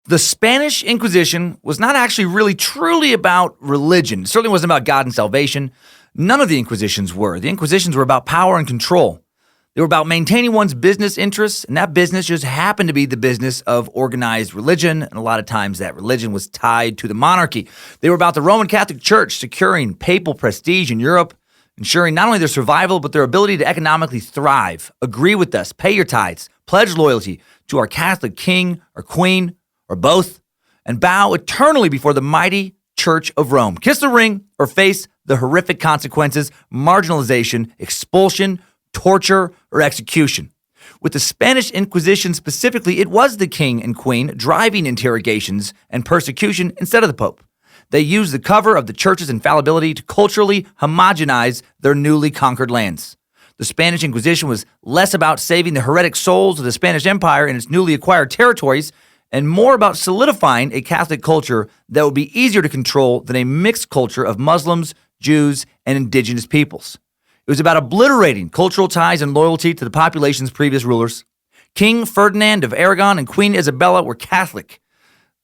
The Spanish Inquisition was not actually really truly about religion. It certainly wasn't about God and salvation. None of the Inquisitions were. The Inquisitions were about power and control. They were about maintaining one's business interests, and that business just happened to be the business of organized religion, and a lot of times that religion was tied to the monarchy. They were about the Roman Catholic Church securing papal prestige in Europe, ensuring not only their survival, but their ability to economically thrive. Agree with us, pay your tithes, pledge loyalty to our Catholic king or queen, or both, and bow eternally before the mighty Church of Rome. Kiss the ring or face the horrific consequences, marginalization, expulsion, torture, or execution. With the Spanish Inquisition specifically, it was the king and queen driving interrogations and persecution instead of the Pope. They used the cover of the church's infallibility to culturally homogenize their newly conquered lands. The Spanish Inquisition was less about saving the heretic souls of the Spanish Empire in its newly acquired territories and more about solidifying a Catholic culture that would be easier to control than a mixed culture of Muslims, Jews, and indigenous peoples. It was about obliterating cultural ties and loyalty to the population's previous rulers. King Ferdinand of Aragon and Queen Isabella were Catholic.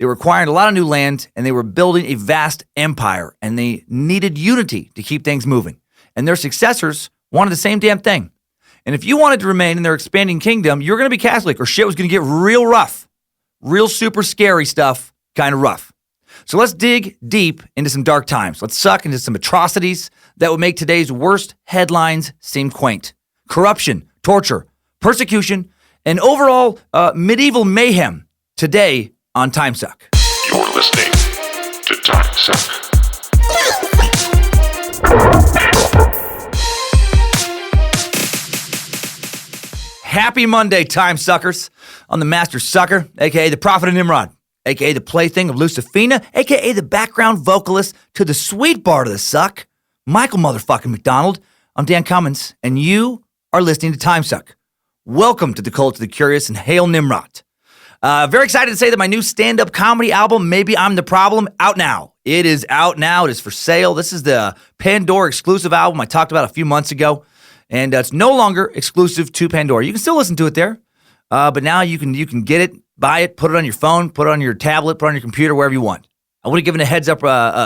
They were acquiring a lot of new land, and they were building a vast empire, and they needed unity to keep things moving. And their successors wanted the same damn thing. And if you wanted to remain in their expanding kingdom, you're going to be Catholic, or shit was going to get real rough. Real super scary stuff, kind of rough. So let's dig deep into some dark times. Let's suck into some atrocities that would make today's worst headlines seem quaint. Corruption, torture, persecution, and overall medieval mayhem today on Timesuck. You're listening to Timesuck. Happy Monday, time suckers. I'm the master sucker, a.k.a. the prophet of Nimrod, a.k.a. the plaything of Lucifina, a.k.a. the background vocalist to the sweet part of the suck, Michael motherfucking McDonald. I'm Dan Cummins, and you are listening to Timesuck. Welcome to the Cult of the Curious, and hail Nimrod. Very excited to say that my new stand-up comedy album, Maybe I'm the Problem, out now. It is out now. It is for sale. This is the Pandora exclusive album I talked about a few months ago. And it's no longer exclusive to Pandora. You can still listen to it there, but now you can get it, buy it, put it on your phone, put it on your tablet, put it on your computer, wherever you want. I would have given a heads up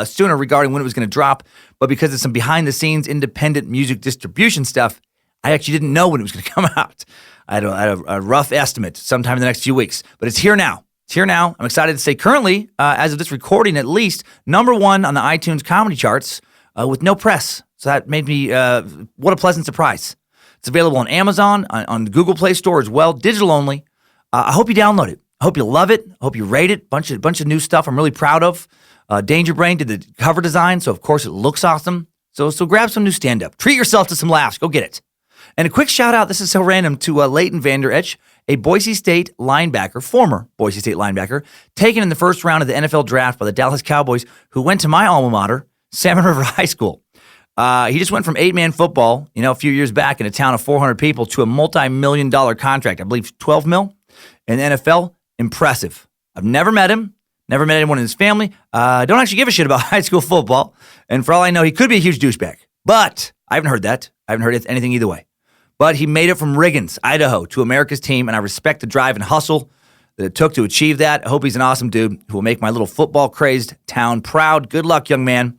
sooner regarding when it was going to drop, but because it's some behind-the-scenes independent music distribution stuff, I actually didn't know when it was going to come out. I had a rough estimate sometime in the next few weeks, but it's here now. It's here now. I'm excited to say currently, as of this recording at least, #1 on the iTunes comedy charts with no press. So that made me, what a pleasant surprise. It's available on Amazon, on the Google Play Store as well, digital only. I hope you download it. I hope you love it. I hope you rate it. Bunch of new stuff I'm really proud of. Danger Brain did the cover design, so of course it looks awesome. So grab some new stand-up. Treat yourself to some laughs. Go get it. And a quick shout-out, this is so random, to Leighton Vander Esch, a Boise State linebacker, former Boise State linebacker, taken in the first round of the NFL draft by the Dallas Cowboys, who went to my alma mater, Salmon River High School. He just went from 8-man football, a few years back in a town of 400 people to a multi-million-dollar contract, I believe $12 million in the NFL. Impressive. I've never met him, never met anyone in his family. Don't actually give a shit about high school football. And for all I know, he could be a huge douchebag. But I haven't heard that. I haven't heard anything either way. But he made it from Riggins, Idaho, to America's team, and I respect the drive and hustle that it took to achieve that. I hope he's an awesome dude who will make my little football-crazed town proud. Good luck, young man.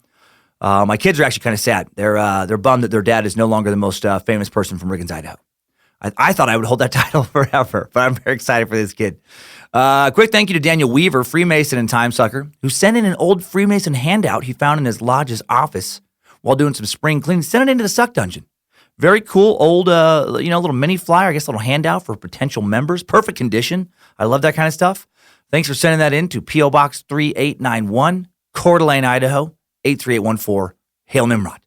My kids are actually kind of sad. They're bummed that their dad is no longer the most famous person from Riggins, Idaho. I thought I would hold that title forever, but I'm very excited for this kid. Quick thank you to Daniel Weaver, Freemason and Timesucker, who sent in an old Freemason handout he found in his lodge's office while doing some spring cleaning. Sent it into the Suck Dungeon. Very cool old, little mini flyer, I guess a little handout for potential members. Perfect condition. I love that kind of stuff. Thanks for sending that in to P.O. Box 3891, Coeur d'Alene, Idaho. 83814, Hail Nimrod.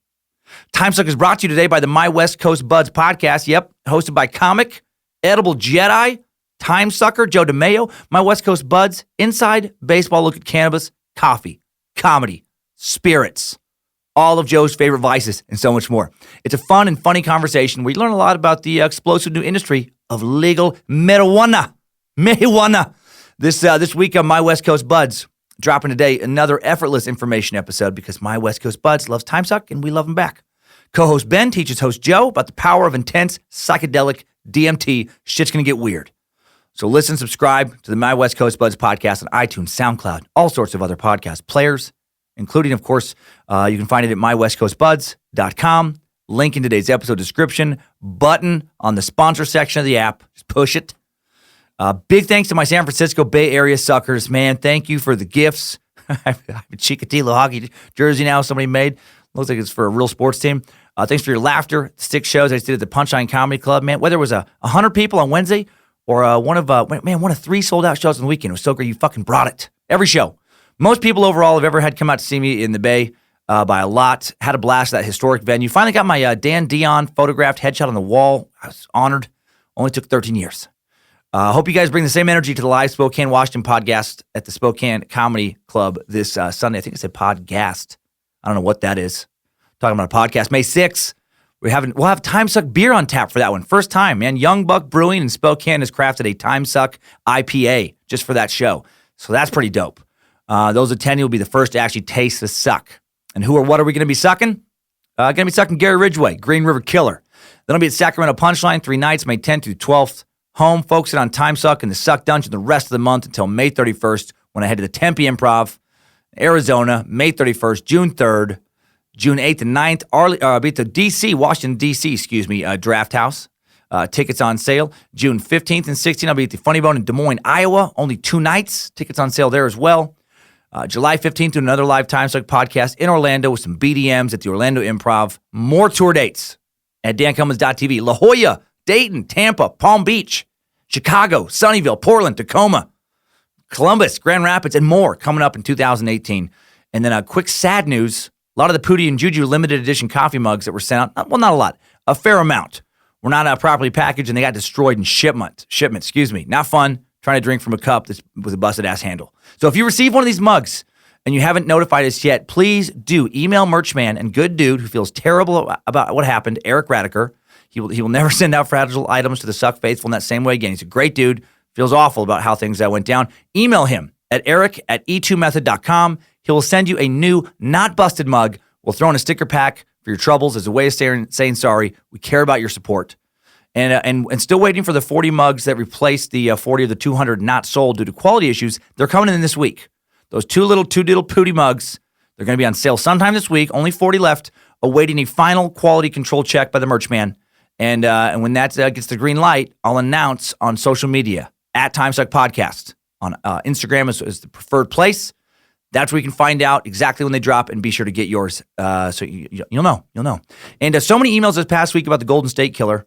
Timesuck is brought to you today by the My West Coast Buds podcast. Yep, hosted by comic, edible Jedi, Timesucker, Joe DeMayo. My West Coast Buds, inside baseball look at cannabis, coffee, comedy, spirits, all of Joe's favorite vices, and so much more. It's a fun and funny conversation where you learn a lot about the explosive new industry of legal marijuana. This week on My West Coast Buds, dropping today another effortless information episode because My West Coast Buds loves Timesuck and we love them back. Co-host Ben teaches host Joe about the power of intense psychedelic DMT. Shit's going to get weird. So listen, subscribe to the My West Coast Buds podcast on iTunes, SoundCloud, all sorts of other podcast players, including, of course, you can find it at mywestcoastbuds.com. Link in today's episode description, button on the sponsor section of the app. Just push it. Big thanks to my San Francisco Bay Area suckers, man. Thank you for the gifts. I have a Chikatilo hockey jersey now somebody made. Looks like it's for a real sports team. Thanks for your laughter. Stick shows I just did at the Punchline Comedy Club, man. Whether it was 100 people on Wednesday or one of 3 sold-out shows on the weekend. It was so great. You fucking brought it. Every show. Most people overall have ever had come out to see me in the Bay by a lot. Had a blast at that historic venue. Finally got my Dan Dion photographed headshot on the wall. I was honored. Only took 13 years. Hope you guys bring the same energy to the live Spokane, Washington podcast at the Spokane Comedy Club this Sunday. I think I said podcast. I don't know what that is. Talking about a podcast. May 6th. We'll have Timesuck beer on tap for that one. First time, man. Young Buck Brewing in Spokane has crafted a Timesuck IPA just for that show. So that's pretty dope. Those attending will be the first to actually taste the suck. And what are we going to be sucking? Going to be sucking Gary Ridgway, Green River Killer. Then I'll be at Sacramento Punchline 3 nights, May 10th through 12th. Home, focusing on Timesuck and the Suck Dungeon the rest of the month until May 31st when I head to the Tempe Improv, Arizona, May 31st, June 3rd, June 8th and 9th. I'll be at the Washington, D.C., Draft House. Tickets on sale. June 15th and 16th, I'll be at the Funny Bone in Des Moines, Iowa. Only 2 nights. Tickets on sale there as well. July 15th to another live Timesuck podcast in Orlando with some BDMs at the Orlando Improv. More tour dates at dancummins.tv. La Jolla, Dayton, Tampa, Palm Beach, Chicago, Sunnyvale, Portland, Tacoma, Columbus, Grand Rapids, and more coming up in 2018. And then a quick sad news. A lot of the Pootie and Juju limited edition coffee mugs that were sent out, well, not a lot, a fair amount, were not properly packaged and they got destroyed in shipment. Not fun trying to drink from a cup with a busted-ass handle. So if you receive one of these mugs and you haven't notified us yet, please do email Merchman and good dude who feels terrible about what happened, Eric Radiker. He will never send out fragile items to the Suck Faithful in that same way again. He's a great dude, feels awful about how things went down. Email him at eric@e2method.com. He will send you a new, not busted mug. We'll throw in a sticker pack for your troubles as a way of saying sorry. We care about your support. And still waiting for the 40 mugs that replaced the 40 of the 200 not sold due to quality issues. They're coming in this week. Those two little Pootie mugs, they're going to be on sale sometime this week. Only 40 left, awaiting a final quality control check by the Merchman. And when that gets the green light, I'll announce on social media at Timesuck Podcast. On Instagram is the preferred place. That's where you can find out exactly when they drop and be sure to get yours. So you'll know. And so many emails this past week about the Golden State Killer.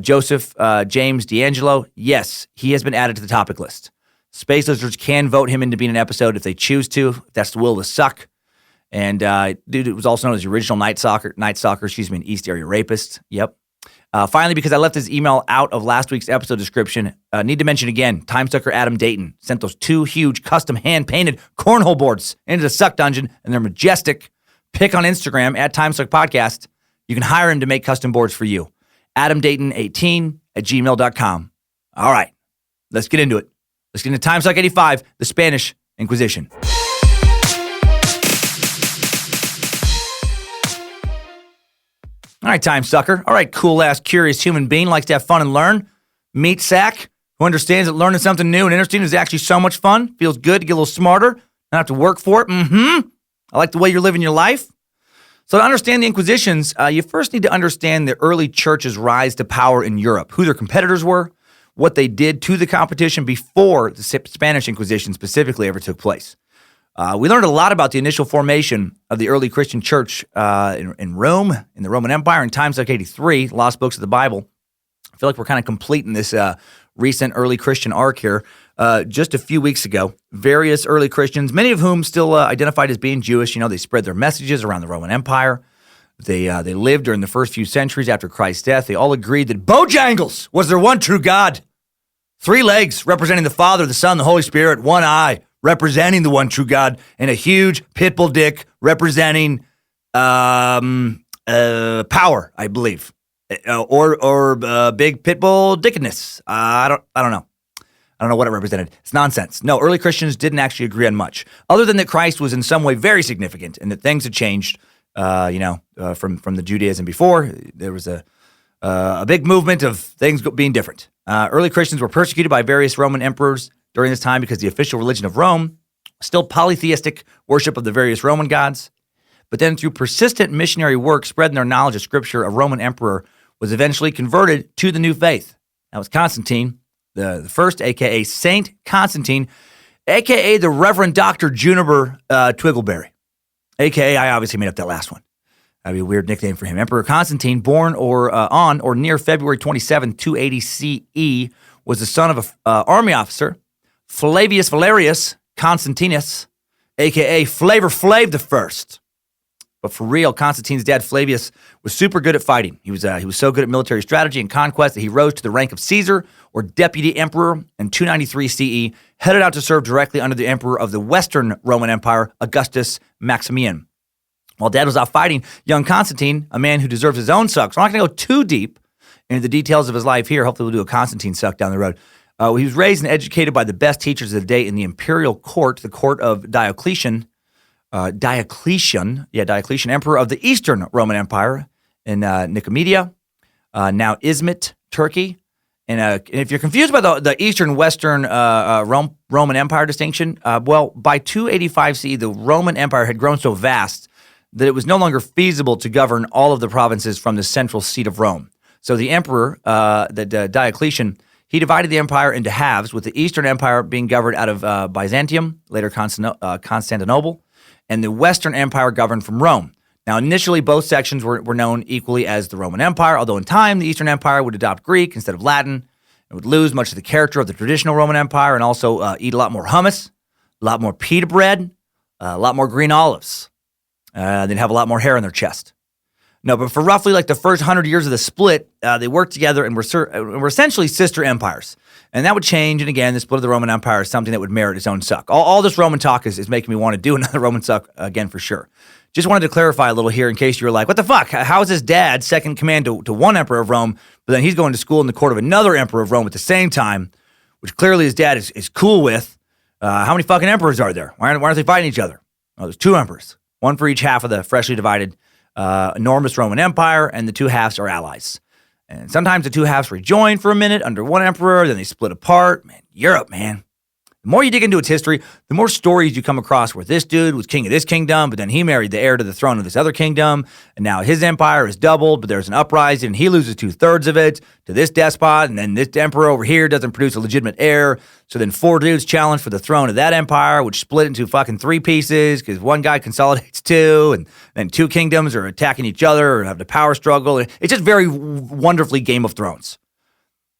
Joseph James D'Angelo. Yes, he has been added to the topic list. Space Lizards can vote him into being an episode if they choose to. If that's the will of the Suck. And dude, it was also known as the original Night Stalker, an East Area rapist. Yep. Finally, because I left his email out of last week's episode description, need to mention again, Timesucker Adam Dayton sent those 2 huge custom hand-painted cornhole boards into the Suck Dungeon, and they're majestic. Pick on Instagram at Timesuck Podcast. You can hire him to make custom boards for you. AdamDayton18@gmail.com. All right, let's get into it. Let's get into Timesuck 85, the Spanish Inquisition. All right, Timesucker. All right, cool-ass, curious human being, likes to have fun and learn. Meat sack, who understands that learning something new and interesting is actually so much fun. Feels good to get a little smarter, not have to work for it. I like the way you're living your life. So to understand the Inquisitions, you first need to understand the early church's rise to power in Europe, who their competitors were, what they did to the competition before the Spanish Inquisition specifically ever took place. We learned a lot about the initial formation of the early Christian church in Rome, in the Roman Empire, in Timesuck 83, Lost Books of the Bible. I feel like we're kind of completing this recent early Christian arc here. Just a few weeks ago, various early Christians, many of whom still identified as being Jewish, they spread their messages around the Roman Empire. They lived during the first few centuries after Christ's death. They all agreed that Bojangles was their one true God. 3 legs representing the Father, the Son, the Holy Spirit, 1 eye representing the one true God, and a huge pit bull dick representing power, I believe, or big pit bull dickiness. I don't know. I don't know what it represented. It's nonsense. No, early Christians didn't actually agree on much, other than that Christ was in some way very significant and that things had changed. From the Judaism before. There was a a big movement of things being different. Early Christians were persecuted by various Roman emperors during this time because the official religion of Rome was still polytheistic worship of the various Roman gods. But then through persistent missionary work, spreading their knowledge of Scripture, a Roman emperor was eventually converted to the new faith. That was Constantine, the first, a.k.a. Saint Constantine, a.k.a. the Reverend Dr. Juniper Twiggleberry, a.k.a. I obviously made up that last one. That'd be a weird nickname for him. Emperor Constantine, born on or near February 27, 280 CE, was the son of an army officer, Flavius Valerius Constantinus, a.k.a. Flavor Flav the First. But for real, Constantine's dad, Flavius, was super good at fighting. He was so good at military strategy and conquest that he rose to the rank of Caesar, or deputy emperor, in 293 CE, headed out to serve directly under the emperor of the Western Roman Empire, Augustus Maximian. While dad was out fighting, young Constantine, a man who deserves his own suck, so I'm not going to go too deep into the details of his life here. Hopefully we'll do a Constantine suck down the road. He was raised and educated by the best teachers of the day in the imperial court, the court of Diocletian, emperor of the Eastern Roman Empire in Nicomedia, now Izmit, Turkey. And if you're confused by the Eastern-Western Roman Empire distinction, by 285 CE, the Roman Empire had grown so vast that it was no longer feasible to govern all of the provinces from the central seat of Rome. So the emperor, Diocletian, he divided the empire into halves, with the Eastern Empire being governed out of Byzantium, later Constantinople, and the Western Empire governed from Rome. Now, initially, both sections were known equally as the Roman Empire, although in time, the Eastern Empire would adopt Greek instead of Latin. It would lose much of the character of the traditional Roman Empire and also eat a lot more hummus, a lot more pita bread, a lot more green olives. They'd have a lot more hair on their chest. No, but for roughly like the first 100 years of the split, they worked together and were essentially sister empires. And that would change. And again, the split of the Roman Empire is something that would merit its own suck. All this Roman talk is making me want to do another Roman suck again for sure. Just wanted to clarify a little here in case you were like, what the fuck? How is his dad second command to one emperor of Rome, but then he's going to school in the court of another emperor of Rome at the same time, which clearly his dad is cool with. How many fucking emperors are there? Why aren't they fighting each other? Oh, there's two emperors, one for each half of the freshly divided enormous Roman Empire, and the two halves are allies. And sometimes the two halves rejoin for a minute under one emperor, then they split apart. Man, Europe, man. The more you dig into its history, the more stories you come across where this dude was king of this kingdom, but then he married the heir to the throne of this other kingdom, and now his empire is doubled, but there's an uprising, and he loses 2/3 of it to this despot, and then this emperor over here doesn't produce a legitimate heir, so then 4 dudes challenge for the throne of that empire, which split into fucking 3 pieces, because one guy consolidates 2, and then 2 kingdoms are attacking each other, or have a power struggle. It's just very wonderfully Game of Thrones.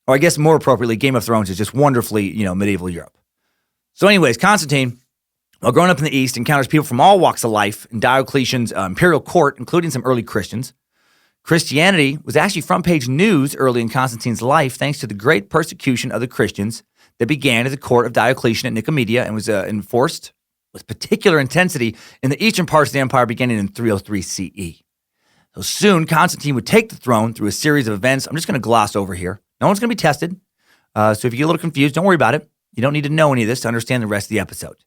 Or I guess more appropriately, Game of Thrones is just wonderfully, medieval Europe. So anyways, Constantine, while growing up in the East, encounters people from all walks of life in Diocletian's imperial court, including some early Christians. Christianity was actually front-page news early in Constantine's life thanks to the great persecution of the Christians that began at the court of Diocletian at Nicomedia and was enforced with particular intensity in the eastern parts of the empire beginning in 303 CE. So soon, Constantine would take the throne through a series of events I'm just going to gloss over here. No one's going to be tested, so if you get a little confused, don't worry about it. You don't need to know any of this to understand the rest of the episode.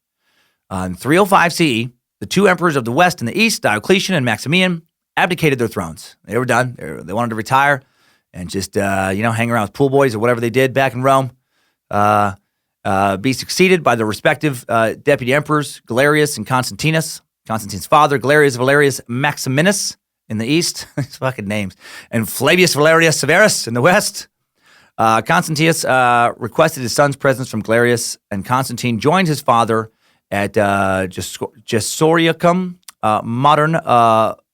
In 305 CE, the 2 emperors of the West and the East, Diocletian and Maximian, abdicated their thrones. They were done. They wanted to retire and just, hang around with pool boys or whatever they did back in Rome. Be succeeded by the respective deputy emperors, Galerius and Constantinus. Constantine's father, Galerius Valerius Maximinus in the East. These fucking names. And Flavius Valerius Severus in the West. Constantius requested his son's presence from Galerius, and Constantine joined his father at Gesoriacum, modern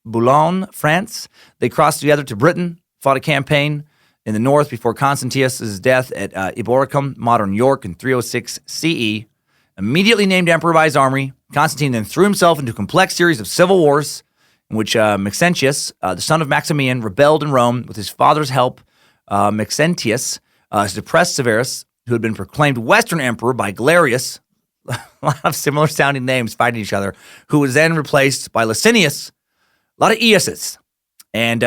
Boulogne, France. They crossed together to Britain, fought a campaign in the north before Constantius' death at Eboracum, modern York, in 306 CE. Immediately named emperor by his army, Constantine then threw himself into a complex series of civil wars in which Maxentius, the son of Maximian, rebelled in Rome with his father's help. Maxentius suppressed Severus, who had been proclaimed Western Emperor by Galerius, a lot of similar sounding names fighting each other, who was then replaced by Licinius, a lot of Eases. And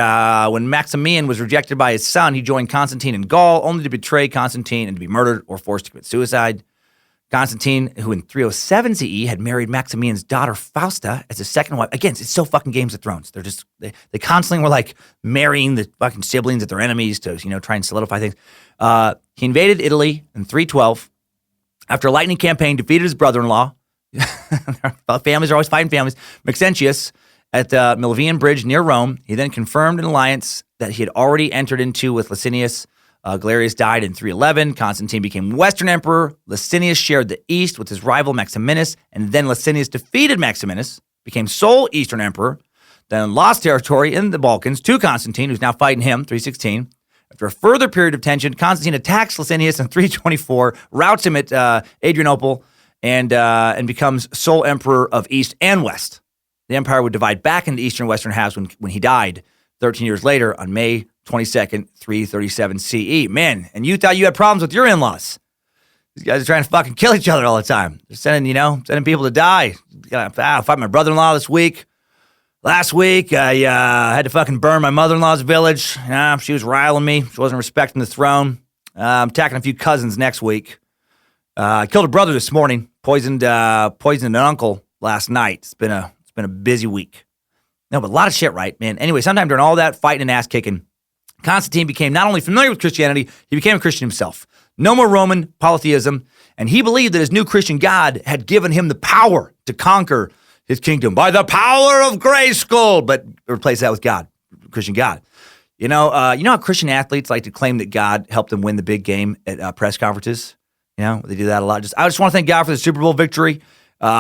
when Maximian was rejected by his son, he joined Constantine in Gaul, only to betray Constantine and to be murdered or forced to commit suicide. Constantine, who in 307 CE had married Maximian's daughter Fausta as his second wife. Again, it's so fucking Games of Thrones. They constantly were like marrying the fucking siblings of their enemies to, try and solidify things. He invaded Italy in 312. After a lightning campaign, defeated his brother-in-law. Families are always fighting families. Maxentius at the Milvian Bridge near Rome. He then confirmed an alliance that he had already entered into with Licinius. Galerius died in 311. Constantine became Western Emperor. Licinius shared the East with his rival Maximinus, and then Licinius defeated Maximinus, became sole Eastern Emperor, then lost territory in the Balkans to Constantine, who's now fighting him, 316. After a further period of tension, Constantine attacks Licinius in 324, routs him at Adrianople, and becomes sole Emperor of East and West. The empire would divide back into Eastern and Western halves when he died 13 years later on May 22nd, 337 CE. Man, and you thought you had problems with your in-laws. These guys are trying to fucking kill each other all the time. They're sending people to die. I fought my brother-in-law this week. Last week, I had to fucking burn my mother-in-law's village. She was riling me. She wasn't respecting the throne. I'm attacking a few cousins next week. I killed a brother this morning. Poisoned an uncle last night. It's been a busy week. No, but a lot of shit, right, man? Anyway, sometime during all that fighting and ass-kicking, Constantine became not only familiar with Christianity, he became a Christian himself. No more Roman polytheism, and he believed that his new Christian God had given him the power to conquer his kingdom by the power of Grayskull, but replace that with God, Christian God. You know how Christian athletes like to claim that God helped them win the big game at press conferences? They do that a lot. I just want to thank God for the Super Bowl victory.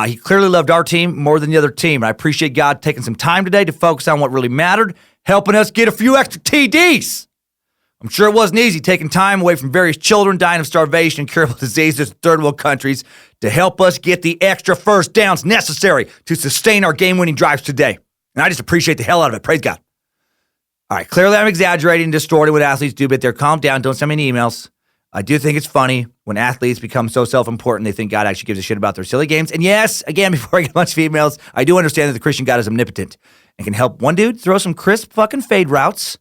He clearly loved our team more than the other team. And I appreciate God taking some time today to focus on what really mattered, helping us get a few extra TDs. I'm sure it wasn't easy taking time away from various children dying of starvation and curable diseases in third world countries to help us get the extra first downs necessary to sustain our game-winning drives today. And I just appreciate the hell out of it. Praise God. All right, clearly I'm exaggerating and distorting what athletes do, but they're calm down. Don't send me any emails. I do think it's funny when athletes become so self-important, they think God actually gives a shit about their silly games. And yes, again, before I get a bunch of emails, I do understand that the Christian God is omnipotent and can help one dude throw some crisp fucking fade routes,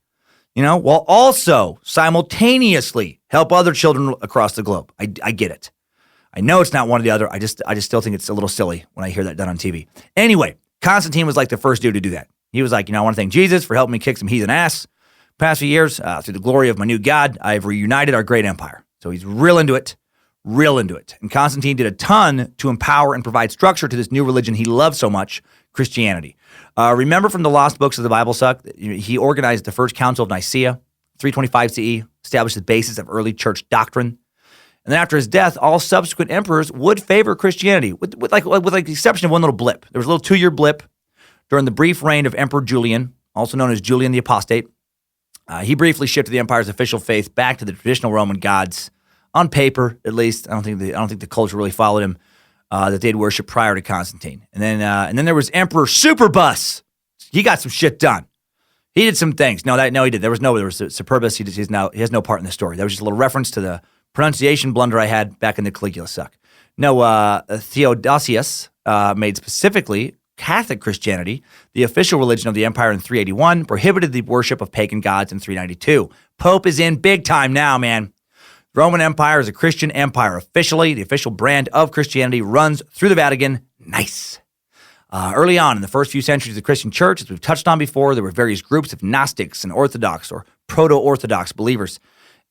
while also simultaneously help other children across the globe. I get it. I know it's not one or the other. I just still think it's a little silly when I hear that done on TV. Anyway, Constantine was like the first dude to do that. He was like, I want to thank Jesus for helping me kick some heathen ass. Past few years, through the glory of my new God, I have reunited our great empire. So he's real into it. And Constantine did a ton to empower and provide structure to this new religion he loved so much, Christianity. Remember from the lost books of the Bible suck, he organized the First Council of Nicaea, 325 CE, established the basis of early church doctrine. And then after his death, all subsequent emperors would favor Christianity, with the exception of one little blip. There was a little 2-year blip during the brief reign of Emperor Julian, also known as Julian the Apostate. He briefly shifted the empire's official faith back to the traditional Roman gods, on paper at least. I don't think the culture really followed him that they'd worship prior to Constantine. And then there was Emperor Superbus. He got some shit done. He did some things. No, he did. There was Superbus. He has no part in the story. That was just a little reference to the pronunciation blunder I had back in the Caligula suck. No, Theodosius made specifically Catholic Christianity the official religion of the empire in 381, prohibited the worship of pagan gods in 392. Pope is in big time now, man. The Roman Empire is a Christian empire officially. The official brand of Christianity runs through the Vatican. Nice. Early on in the first few centuries of the Christian church, as we've touched on before, there were various groups of Gnostics and Orthodox or Proto-Orthodox believers.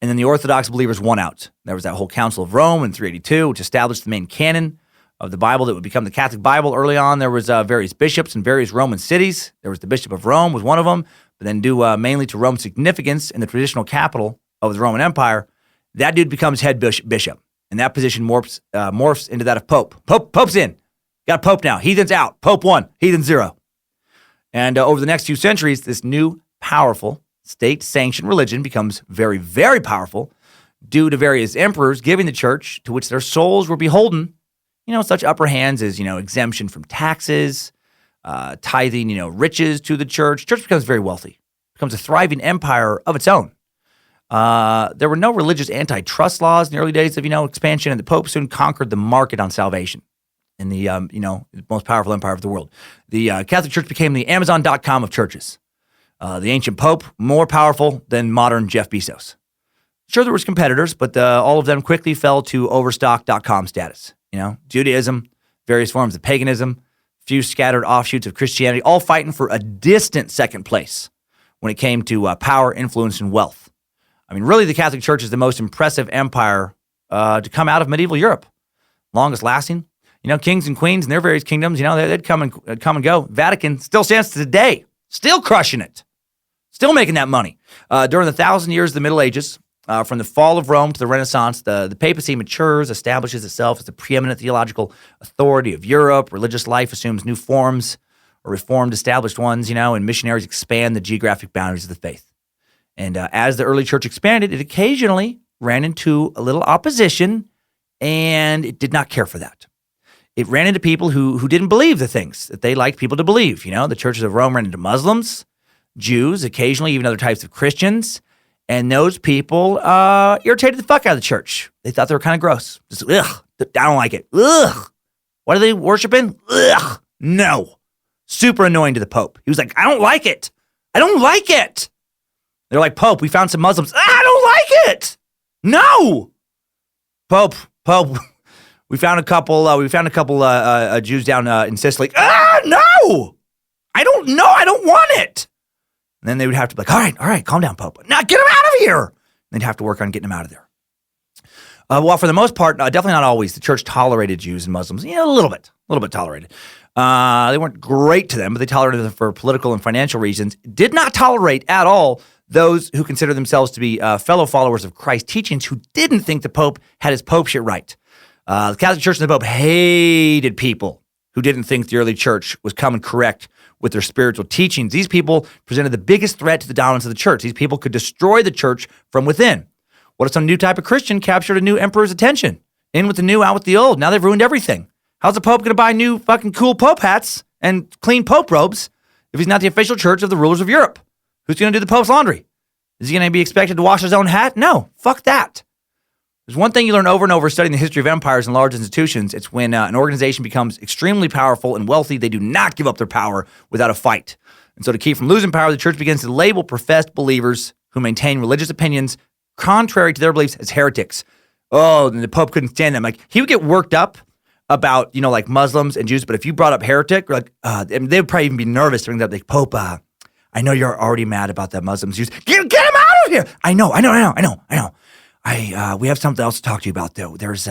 And then the Orthodox believers won out. There was that whole Council of Rome in 382, which established the main canon of the Bible that would become the Catholic Bible. Early on, there was various bishops in various Roman cities. There was the Bishop of Rome was one of them, but then due mainly to Rome's significance in the traditional capital of the Roman Empire, that dude becomes head bishop, and that position morphs into that of Pope. Pope's in. Got a Pope now. Heathen's out. Pope 1, heathen 0. And over the next few centuries, this new, powerful, state-sanctioned religion becomes very, very powerful due to various emperors giving the church, to which their souls were beholden, such upper hands as, exemption from taxes, tithing, riches to the church. Church becomes very wealthy, becomes a thriving empire of its own. There were no religious antitrust laws in the early days of, expansion, and the Pope soon conquered the market on salvation in the, most powerful empire of the world. The Catholic Church became the Amazon.com of churches. The ancient Pope, more powerful than modern Jeff Bezos. Sure, there was competitors, but all of them quickly fell to Overstock.com status. Judaism, various forms of paganism, few scattered offshoots of Christianity, all fighting for a distant second place when it came to power, influence, and wealth. I mean, really, the Catholic Church is the most impressive empire to come out of medieval Europe. Longest lasting. Kings and queens in their various kingdoms, they'd come and go. Vatican still stands today, still crushing it, still making that money. During the 1,000 years of the Middle Ages, from the fall of Rome to the Renaissance, the papacy matures, establishes itself as the preeminent theological authority of Europe. Religious life assumes new forms, or reformed established ones, and missionaries expand the geographic boundaries of the faith. And as the early church expanded, it occasionally ran into a little opposition, and it did not care for that. It ran into people who didn't believe the things that they liked people to believe. The churches of Rome ran into Muslims, Jews, occasionally even other types of Christians, and those people irritated the fuck out of the church. They thought they were kind of gross. Just, ugh, I don't like it. Ugh. What are they worshiping? Ugh, no. Super annoying to the Pope. He was like, I don't like it. I don't like it. They're like, Pope, we found some Muslims. I don't like it. No. Pope, we found a couple Jews down in Sicily. No. I don't know. I don't want it. And then they would have to be like, all right, calm down, Pope. Now get him out of here. And they'd have to work on getting him out of there. Well, for the most part, definitely not always, the church tolerated Jews and Muslims. A little bit tolerated. They weren't great to them, but they tolerated them for political and financial reasons. Did not tolerate at all those who consider themselves to be fellow followers of Christ's teachings who didn't think the Pope had his Pope shit right. The Catholic Church and the Pope hated people who didn't think the early church was coming correct with their spiritual teachings. These people presented the biggest threat to the dominance of the church. These people could destroy the church from within. What if some new type of Christian captured a new emperor's attention? In with the new, out with the old. Now they've ruined everything. How's the Pope going to buy new fucking cool Pope hats and clean Pope robes if he's not the official church of the rulers of Europe? Who's going to do the Pope's laundry? Is he going to be expected to wash his own hat? No, fuck that. There's one thing you learn over and over studying the history of empires and large institutions. It's when an organization becomes extremely powerful and wealthy, they do not give up their power without a fight. And so to keep from losing power, the church begins to label professed believers who maintain religious opinions contrary to their beliefs as heretics. Oh, and the Pope couldn't stand them. Like, he would get worked up about, like Muslims and Jews, but if you brought up heretic, and they would probably even be nervous to bring that up. Like, Pope, I know you're already mad about that Muslims, Jews. Get him out of here! I know. We have something else to talk to you about, though. There's,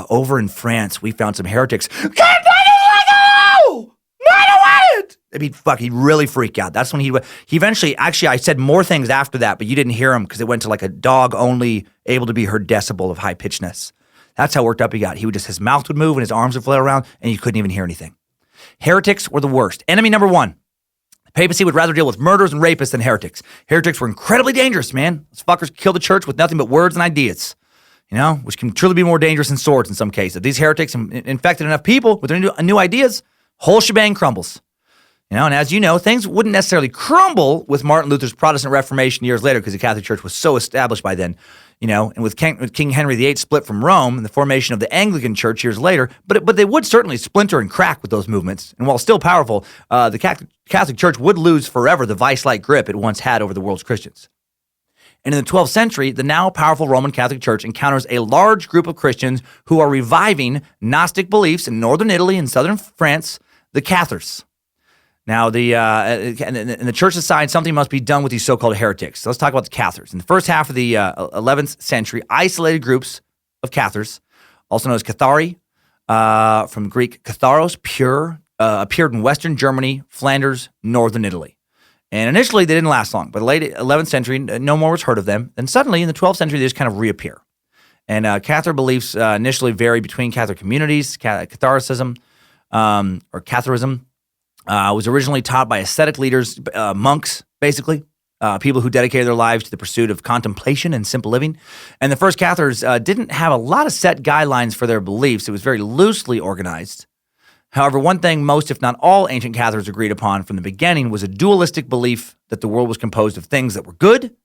over in France, we found some heretics. I don't want it! He'd really freak out. That's when he eventually, actually, I said more things after that, but you didn't hear him because it went to like a dog only able to be heard decibel of high pitchedness. That's how worked up he got. His mouth would move and his arms would flail around and you couldn't even hear anything. Heretics were the worst. Enemy number one. The papacy would rather deal with murderers and rapists than heretics. Heretics were incredibly dangerous, man. Those fuckers killed the church with nothing but words and ideas, which can truly be more dangerous than swords in some cases. If these heretics infected enough people with their new ideas, whole shebang crumbles. And as you know, things wouldn't necessarily crumble with Martin Luther's Protestant Reformation years later because the Catholic Church was so established by then, and with King Henry VIII split from Rome and the formation of the Anglican Church years later, but they would certainly splinter and crack with those movements. And while still powerful, the Catholic Church would lose forever the vice-like grip it once had over the world's Christians. And in the 12th century, the now powerful Roman Catholic Church encounters a large group of Christians who are reviving Gnostic beliefs in northern Italy and southern France, the Cathars. Now, the church decided something must be done with these so-called heretics. So let's talk about the Cathars. In the first half of the 11th century, isolated groups of Cathars, also known as Cathari, from Greek katharos, pure, appeared in western Germany, Flanders, northern Italy. And initially, they didn't last long. But late 11th century, no more was heard of them. Then suddenly, in the 12th century, they just kind of reappear. And Cathar beliefs initially vary between Cathar communities. Catharicism, or Catharism, was originally taught by ascetic leaders, monks, basically, people who dedicated their lives to the pursuit of contemplation and simple living. And the first Cathars didn't have a lot of set guidelines for their beliefs. It was very loosely organized. However, one thing most, if not all, ancient Cathars agreed upon from the beginning was a dualistic belief that the world was composed of things that were good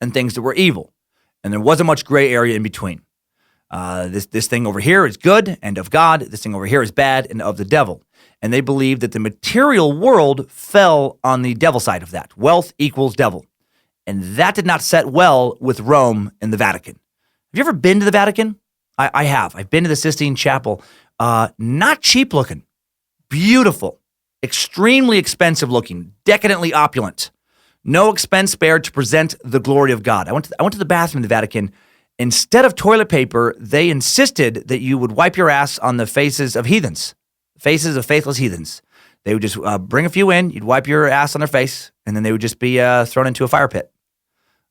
and things that were evil. And there wasn't much gray area in between. This thing over here is good and of God. This thing over here is bad and of the devil. And they believed that the material world fell on the devil side of that. Wealth equals devil. And that did not set well with Rome and the Vatican. you ever been to the Vatican? I have. I've been to the Sistine Chapel. Not cheap looking. Beautiful. Extremely expensive looking. Decadently opulent. No expense spared to present the glory of God. I went to the bathroom in the Vatican. Instead of toilet paper, they insisted that you would wipe your ass on the faces of heathens. Faces of faithless heathens. They would just bring a few in. You'd wipe your ass on their face, and then they would just be thrown into a fire pit.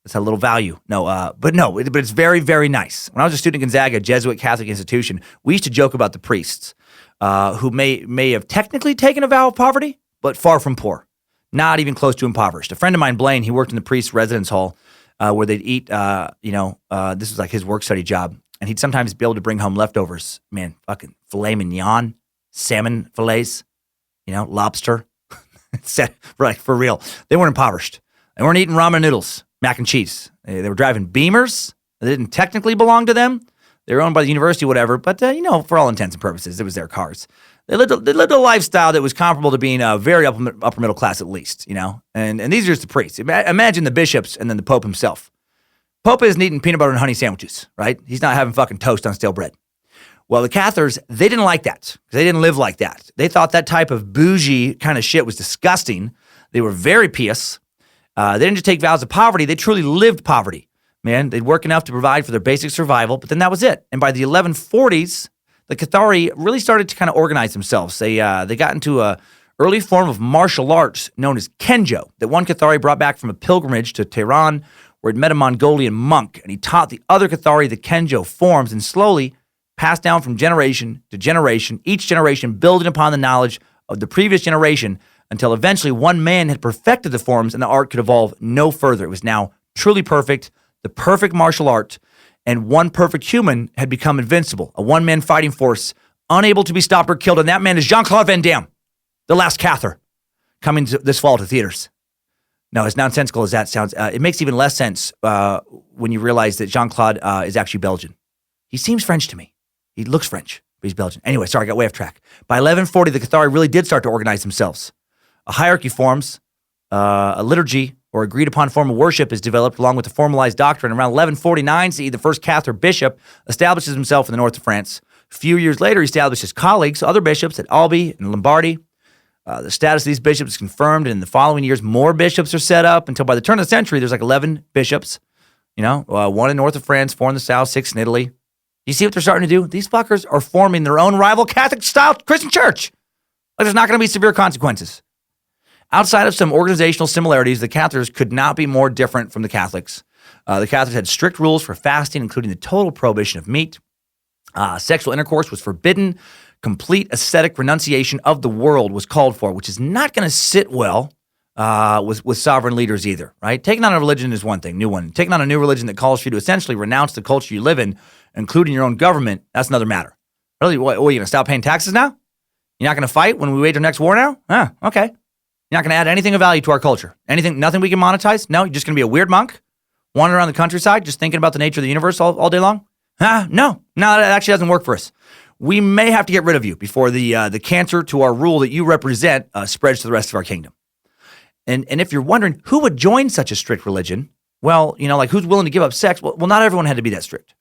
It's had a little value. But it's very, very nice. When I was a student at Gonzaga, a Jesuit Catholic institution, we used to joke about the priests who may have technically taken a vow of poverty, but far from poor, not even close to impoverished. A friend of mine, Blaine, he worked in the priest's residence hall where they'd eat, this was like his work study job, and he'd sometimes be able to bring home leftovers. Man, fucking filet mignon, salmon fillets, lobster. Right, for real. They weren't impoverished. They weren't eating ramen noodles. Mac and cheese. They were driving Beamers. They didn't technically belong to them. They were owned by the university, whatever. But, for all intents and purposes, it was their cars. They lived a lifestyle that was comparable to being very upper middle class at least, And these are just the priests. Imagine the bishops and then the Pope himself. Pope isn't eating peanut butter and honey sandwiches, right? He's not having fucking toast on stale bread. Well, the Cathars, they didn't like that because they didn't live like that. They thought that type of bougie kind of shit was disgusting. They were very pious. They didn't just take vows of poverty. They truly lived poverty, man. They'd work enough to provide for their basic survival, but then that was it. And by the 1140s, the Cathari really started to kind of organize themselves. They got into a early form of martial arts known as Kenjo that one Cathari brought back from a pilgrimage to Tehran where he'd met a Mongolian monk, and he taught the other Cathari the Kenjo forms and slowly passed down from generation to generation, each generation building upon the knowledge of the previous generation until eventually one man had perfected the forms and the art could evolve no further. It was now truly perfect, the perfect martial art, and one perfect human had become invincible, a one-man fighting force unable to be stopped or killed, and that man is Jean-Claude Van Damme, the last Cathar, coming this fall to theaters. Now, as nonsensical as that sounds, it makes even less sense when you realize that Jean-Claude is actually Belgian. He seems French to me. He looks French, but he's Belgian. Anyway, sorry, I got way off track. By 1140, the Cathari really did start to organize themselves. A hierarchy forms, a liturgy or agreed upon form of worship is developed along with the formalized doctrine. Around 1149, CE, the first Cathar bishop establishes himself in the north of France. A few years later, he establishes colleagues, other bishops at Albi and Lombardy. The status of these bishops is confirmed, and in the following years, more bishops are set up until by the turn of the century, there's like 11 bishops, one in north of France, 4 in the south, 6 in Italy. You see what they're starting to do? These fuckers are forming their own rival Catholic-style Christian church. Like, there's not going to be severe consequences. Outside of some organizational similarities, the Cathars could not be more different from the Catholics. The Cathars had strict rules for fasting, including the total prohibition of meat. Sexual intercourse was forbidden. Complete ascetic renunciation of the world was called for, which is not going to sit well with sovereign leaders either, right? Taking on a religion is one thing, new one. Taking on a new religion that calls for you to essentially renounce the culture you live in, including your own government, that's another matter. Really, what, are you going to stop paying taxes now? You're not going to fight when we wage our next war now? Okay. You're not going to add anything of value to our culture. Nothing we can monetize? No, you're just going to be a weird monk wandering around the countryside just thinking about the nature of the universe all day long? No, that actually doesn't work for us. We may have to get rid of you before the cancer to our rule that you represent spreads to the rest of our kingdom. And if you're wondering who would join such a strict religion, well, like who's willing to give up sex? Well, not everyone had to be that strict.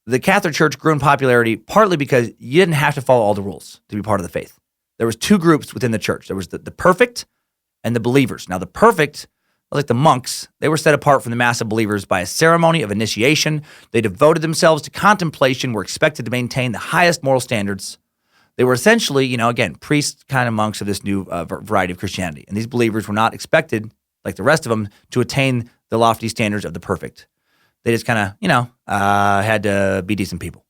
The Catholic Church grew in popularity partly because you didn't have to follow all the rules to be part of the faith. There was two groups within the church. There was the perfect and the believers. Now, the perfect, like the monks, they were set apart from the mass of believers by a ceremony of initiation. They devoted themselves to contemplation, were expected to maintain the highest moral standards. They were essentially, again, priests kind of monks of this new variety of Christianity. And these believers were not expected, like the rest of them, to attain the lofty standards of the perfect. They just kind of, had to be decent people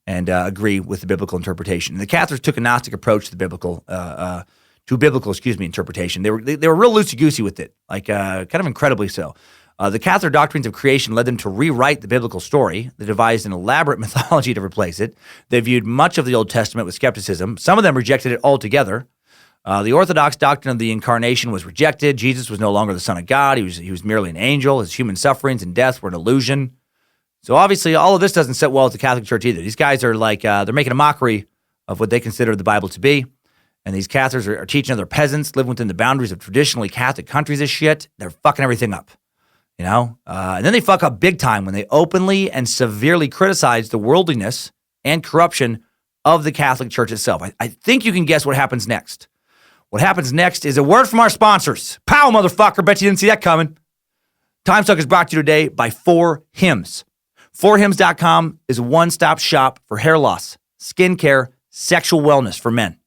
and agree with the biblical interpretation. And the Cathars took a Gnostic approach to the biblical interpretation. They were real loosey-goosey with it, like kind of incredibly so. The Cathar doctrines of creation led them to rewrite the biblical story. They devised an elaborate mythology to replace it. They viewed much of the Old Testament with skepticism. Some of them rejected it altogether. The Orthodox doctrine of the incarnation was rejected. Jesus was no longer the Son of God. He was merely an angel. His human sufferings and death were an illusion. So obviously, all of this doesn't sit well with the Catholic Church either. These guys are like, they're making a mockery of what they consider the Bible to be. And these Cathars are teaching other peasants living within the boundaries of traditionally Catholic countries this shit. They're fucking everything up. And then they fuck up big time when they openly and severely criticize the worldliness and corruption of the Catholic Church itself. I think you can guess what happens next. What happens next is a word from our sponsors. Pow, motherfucker. Bet you didn't see that coming. Timesuck is brought to you today by 4Hims. 4Hims.com is a one-stop shop for hair loss, skincare, sexual wellness for men.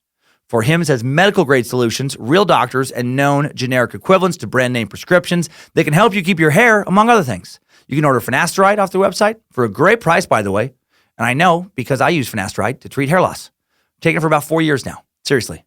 4Hims has medical-grade solutions, real doctors, and known generic equivalents to brand-name prescriptions that can help you keep your hair, among other things. You can order finasteride off the website for a great price, by the way. And I know because I use finasteride to treat hair loss. I'm taking it for about 4 years now. Seriously.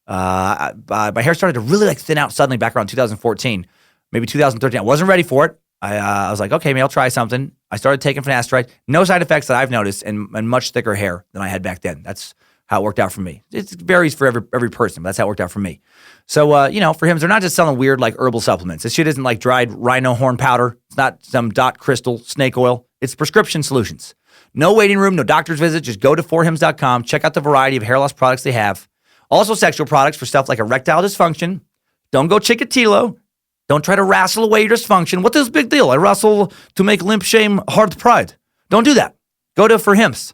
My hair started to really thin out suddenly back around 2014, maybe 2013. I wasn't ready for it. I was like, okay, maybe I'll try something. I started taking finasteride. No side effects that I've noticed, and much thicker hair than I had back then. That's how it worked out for me. It varies for every person, but that's how it worked out for me. So, for Hims, they're not just selling weird herbal supplements. This shit isn't dried rhino horn powder. It's not some dot crystal snake oil. It's prescription solutions. No waiting room, no doctor's visit. Just go to 4Hims.com. Check out the variety of hair loss products they have. Also sexual products for stuff like erectile dysfunction. Don't go Chikatilo. Don't try to wrestle away your dysfunction. What is the big deal? I wrestle to make limp shame heart pride. Don't do that. Go to 4Hims.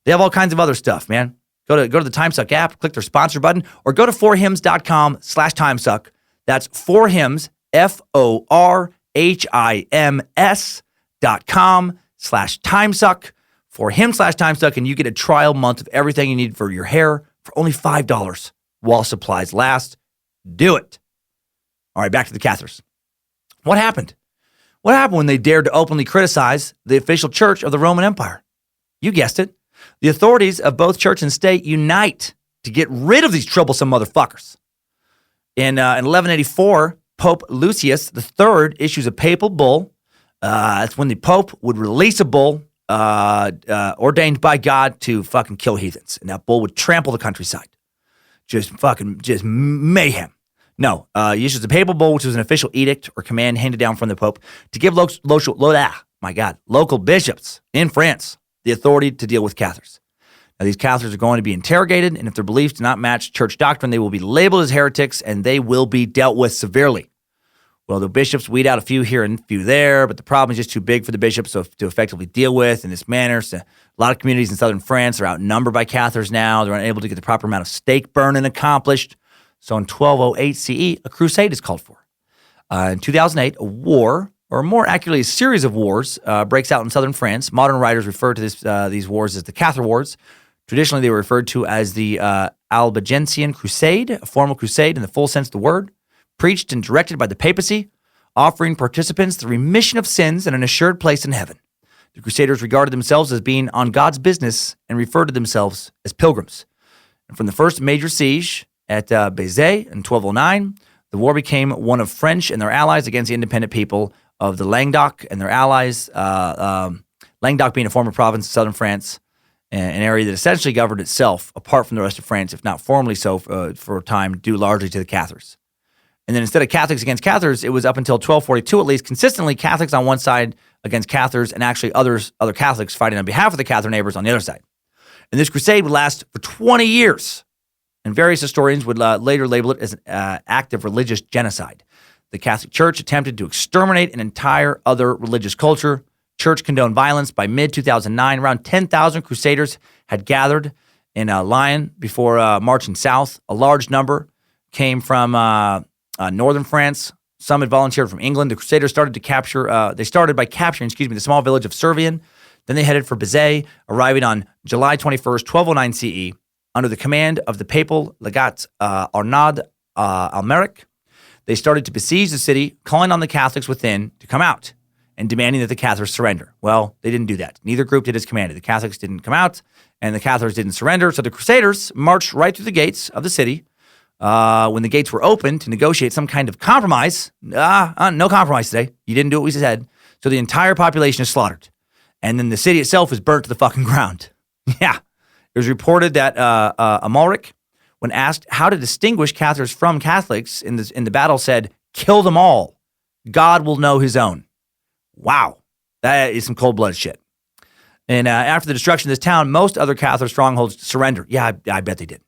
They have all kinds of other stuff, man. Go to the Timesuck app, click their sponsor button, or go to 4Hims.com/Timesuck. That's 4Hims, FORHIMS.com/Timesuck. 4Hims/Timesuck, and you get a trial month of everything you need for your hair for only $5 while supplies last. Do it. All right, back to the Cathars. What happened? What happened when they dared to openly criticize the official church of the Roman Empire? You guessed it. The authorities of both church and state unite to get rid of these troublesome motherfuckers. In 1184, Pope Lucius III issues a papal bull. That's when the Pope would release a bull ordained by God to fucking kill heathens. And that bull would trample the countryside. Just mayhem. No, he issues a papal bull, which was an official edict or command handed down from the Pope to give local bishops in France the authority to deal with Cathars. Now, these Cathars are going to be interrogated, and if their beliefs do not match church doctrine, they will be labeled as heretics, and they will be dealt with severely. Well, the bishops weed out a few here and a few there, but the problem is just too big for the bishops to effectively deal with in this manner. So a lot of communities in southern France are outnumbered by Cathars now. They're unable to get the proper amount of stake burning accomplished. So in 1208 CE, a crusade is called for. In 2008, a war, or more accurately, a series of wars, breaks out in southern France. Modern writers refer to these wars as the Cathar Wars. Traditionally, they were referred to as the Albigensian Crusade, a formal crusade in the full sense of the word, preached and directed by the papacy, offering participants the remission of sins and an assured place in heaven. The Crusaders regarded themselves as being on God's business and referred to themselves as pilgrims. And from the first major siege at Béziers in 1209, the war became one of French and their allies against the independent people of the Languedoc and their allies, Languedoc being a former province of southern France, an area that essentially governed itself apart from the rest of France, if not formally so for a time, due largely to the Cathars. And then instead of Catholics against Cathars, it was up until 1242 at least, consistently Catholics on one side against Cathars and actually other Catholics fighting on behalf of the Cathar neighbors on the other side. And this crusade would last for 20 years. And various historians would later label it as an act of religious genocide. The Catholic Church attempted to exterminate an entire other religious culture. Church condoned violence. By mid-2009, around 10,000 crusaders had gathered in Lyon before marching south. A large number came from northern France. Some had volunteered from England. The Crusaders started by capturing the small village of Servian. Then they headed for Béziers, arriving on July 21st, 1209 CE, under the command of the papal legate Arnaud Almeric. They started to besiege the city, calling on the Catholics within to come out and demanding that the Cathars surrender. Well, they didn't do that. Neither group did as commanded. The Catholics didn't come out, and the Cathars didn't surrender. So the Crusaders marched right through the gates of the city. When the gates were open to negotiate some kind of compromise, no compromise today. You didn't do what we said. So the entire population is slaughtered. And then the city itself is burnt to the fucking ground. Yeah. It was reported that Amalric, when asked how to distinguish Cathars from Catholics in the battle, said, "Kill them all. God will know his own." Wow. That is some cold-blooded shit. And after the destruction of this town, most other Cathar strongholds surrendered. Yeah, I bet they did.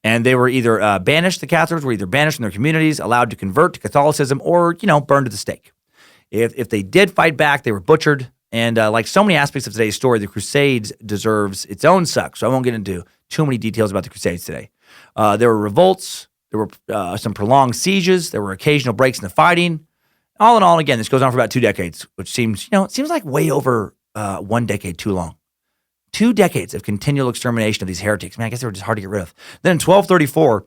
And they were either banished, the Cathars were either banished from their communities, allowed to convert to Catholicism, or, burned to the stake. If they did fight back, they were butchered. And like so many aspects of today's story, the Crusades deserves its own suck. So I won't get into too many details about the Crusades today. There were revolts. There were some prolonged sieges. There were occasional breaks in the fighting. All in all, again, this goes on for about 2 decades, which seems, it seems like way over 1 decade too long. 2 decades of continual extermination of these heretics. Man, I guess they were just hard to get rid of. Then in 1234,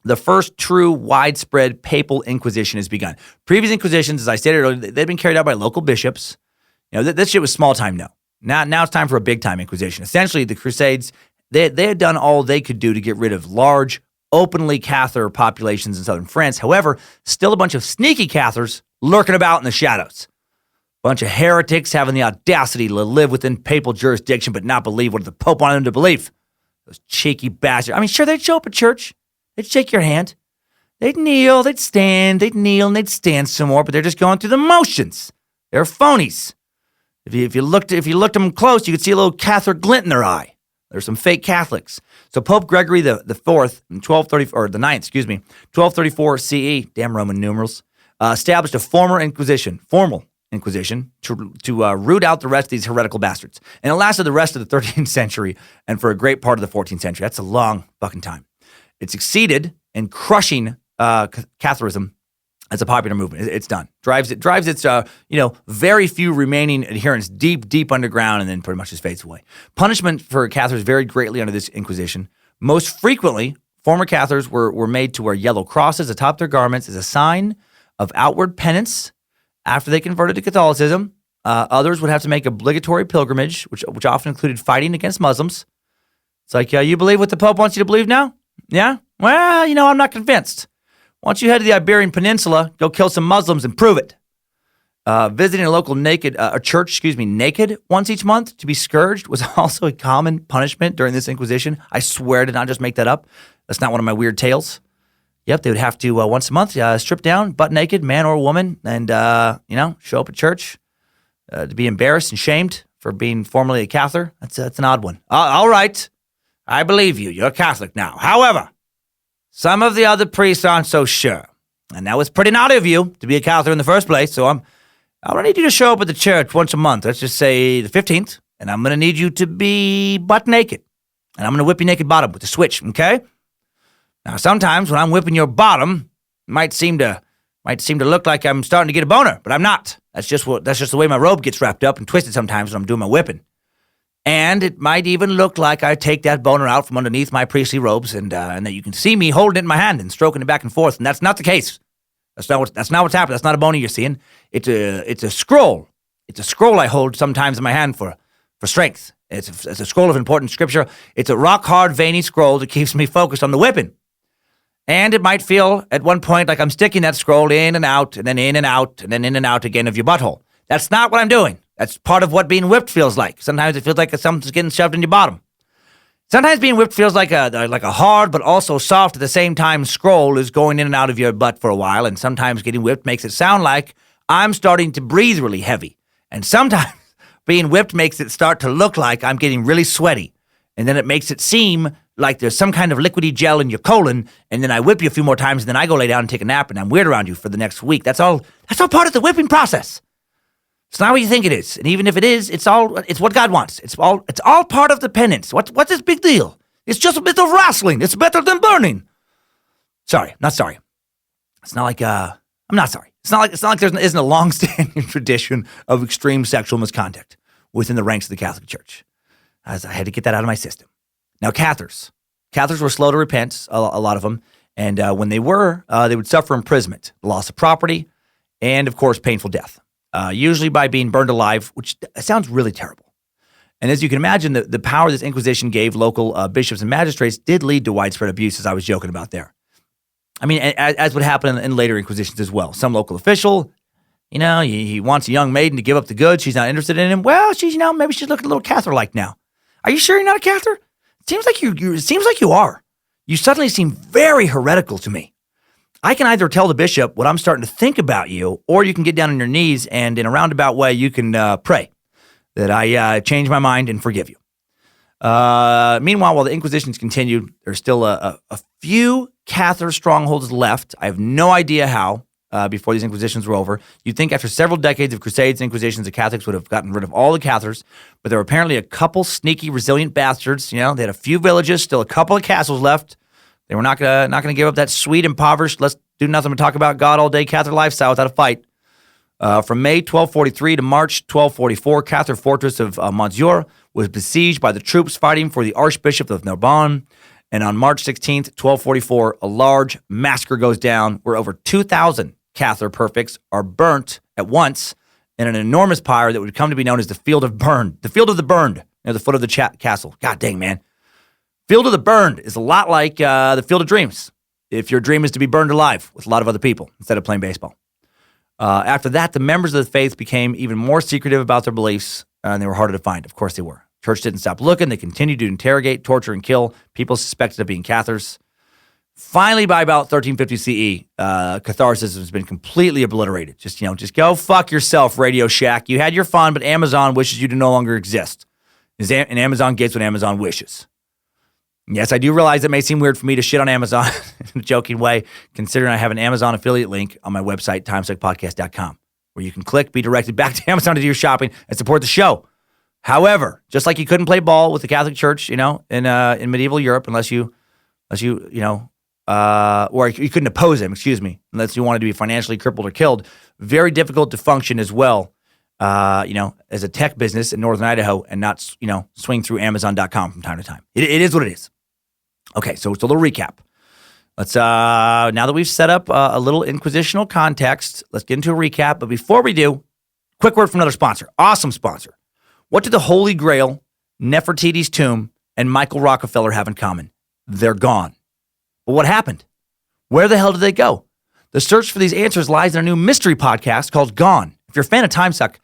the first true widespread papal inquisition has begun. Previous inquisitions, as I stated earlier, they've been carried out by local bishops. This shit was small time now it's time for a big time inquisition. Essentially, the Crusades, they had done all they could do to get rid of large, openly Cathar populations in southern France. However, still a bunch of sneaky Cathars lurking about in the shadows. Bunch of heretics having the audacity to live within papal jurisdiction but not believe what the Pope wanted them to believe. Those cheeky bastards. I mean, sure, they'd show up at church. They'd shake your hand. They'd kneel, they'd stand, they'd kneel, and they'd stand some more, but they're just going through the motions. They're phonies. If you looked them close, you could see a little Cathar glint in their eye. There's some fake Catholics. So Pope Gregory the Fourth in 1234 CE, damn Roman numerals, established a formal inquisition to root out the rest of these heretical bastards. And it lasted the rest of the 13th century and for a great part of the 14th century. That's a long fucking time. It succeeded in crushing Catharism as a popular movement. It's done. Drives its very few remaining adherents deep underground and then pretty much just fades away. Punishment for Cathars varied greatly under this Inquisition. Most frequently, former Cathars were made to wear yellow crosses atop their garments as a sign of outward penance after they converted to Catholicism. Others would have to make obligatory pilgrimage, which often included fighting against Muslims. It's like, you believe what the Pope wants you to believe now? Yeah? Well, I'm not convinced. Why don't you head to the Iberian Peninsula, go kill some Muslims and prove it? Visiting a local church naked once each month to be scourged was also a common punishment during this Inquisition. I swear to not just make that up. That's not one of my weird tales. Yep, they would have to once a month strip down, butt naked, man or woman, and show up at church to be embarrassed and shamed for being formerly a Cathar. That's an odd one. All right, I believe you. You're a Catholic now. However, some of the other priests aren't so sure, and that was pretty naughty of you to be a Cathar in the first place. So I'm gonna need you to show up at the church once a month. Let's just say the 15th, and I'm gonna need you to be butt naked, and I'm gonna whip your naked bottom with a switch. Okay. Now, sometimes when I'm whipping your bottom, it might seem to look like I'm starting to get a boner, but I'm not. That's just the way my robe gets wrapped up and twisted sometimes when I'm doing my whipping. And it might even look like I take that boner out from underneath my priestly robes, and that you can see me holding it in my hand and stroking it back and forth. And that's not the case. That's not what's happening. That's not a boner you're seeing. It's a scroll. It's a scroll I hold sometimes in my hand for strength. It's a scroll of important scripture. It's a rock hard, veiny scroll that keeps me focused on the whipping. And it might feel at one point like I'm sticking that scroll in and out, and then in and out, and then in and out again of your butthole. That's not what I'm doing. That's part of what being whipped feels like. Sometimes it feels like something's getting shoved in your bottom. Sometimes being whipped feels like a hard but also soft at the same time scroll is going in and out of your butt for a while, and sometimes getting whipped makes it sound like I'm starting to breathe really heavy. And sometimes being whipped makes it start to look like I'm getting really sweaty. And then it makes it seem like there's some kind of liquidy gel in your colon, and then I whip you a few more times, and then I go lay down and take a nap, and I'm weird around you for the next week. That's all part of the whipping process. It's not what you think it is. And even if it is, it's what God wants. It's all part of the penance. What's this big deal? It's just a bit of wrestling. It's better than burning. Sorry, not sorry. It's not like I'm not sorry. It's not like there isn't a long-standing tradition of extreme sexual misconduct within the ranks of the Catholic Church. As I had to get that out of my system. Now, Cathars were slow to repent, a lot of them, and when they would suffer imprisonment, loss of property, and, of course, painful death, usually by being burned alive, which sounds really terrible. And as you can imagine, the power this Inquisition gave local bishops and magistrates did lead to widespread abuse, as I was joking about there. I mean, as would happen in later Inquisitions as well. Some local official, he wants a young maiden to give up the goods. She's not interested in him. Well, maybe she's looking a little Cathar-like now. Are you sure you're not a Cathar? It seems like you are. You suddenly seem very heretical to me. I can either tell the bishop what I'm starting to think about you, or you can get down on your knees and in a roundabout way you can pray that I change my mind and forgive you. Meanwhile, while the Inquisitions continued, there's still a few Cathar strongholds left. I have no idea how. before these Inquisitions were over. You'd think after several decades of Crusades and Inquisitions, the Catholics would have gotten rid of all the Cathars, but there were apparently a couple sneaky, resilient bastards. They had a few villages, still a couple of castles left. They were not gonna give up that sweet, impoverished, let's do nothing but talk about God all day Cathar lifestyle without a fight. From May 1243 to March 1244, Cathar fortress of Montseur was besieged by the troops fighting for the Archbishop of Narbonne. And on March 16th, 1244, a large massacre goes down where over 2,000 Cathar perfects are burnt at once in an enormous pyre that would come to be known as the Field of Burned. The Field of the Burned, near the foot of the castle. God dang, man. Field of the Burned is a lot like the Field of Dreams, if your dream is to be burned alive with a lot of other people instead of playing baseball. After that, the members of the faith became even more secretive about their beliefs, and they were harder to find. Of course they were. Church didn't stop looking. They continued to interrogate, torture, and kill people suspected of being Cathars. Finally, by about 1350 CE, Catholicism has been completely obliterated. Just go fuck yourself, Radio Shack. You had your fun, but Amazon wishes you to no longer exist. And Amazon gets what Amazon wishes. Yes, I do realize it may seem weird for me to shit on Amazon in a joking way, considering I have an Amazon affiliate link on my website, timesuckpodcast.com, where you can click, be directed back to Amazon to do your shopping, and support the show. However, just like you couldn't play ball with the Catholic Church, in medieval Europe, or you couldn't oppose them, unless you wanted to be financially crippled or killed. Very difficult to function as well, as a tech business in Northern Idaho and not, swing through Amazon.com from time to time. It is what it is. Okay, so it's a little recap. Let's, now that we've set up a little inquisitional context, let's get into a recap. But before we do, quick word from another sponsor. Awesome sponsor. What did the Holy Grail, Nefertiti's tomb, and Michael Rockefeller have in common? They're gone. Well, what happened? Where the hell did they go? The search for these answers lies in a new mystery podcast called Gone. If you're a fan of Timesuck,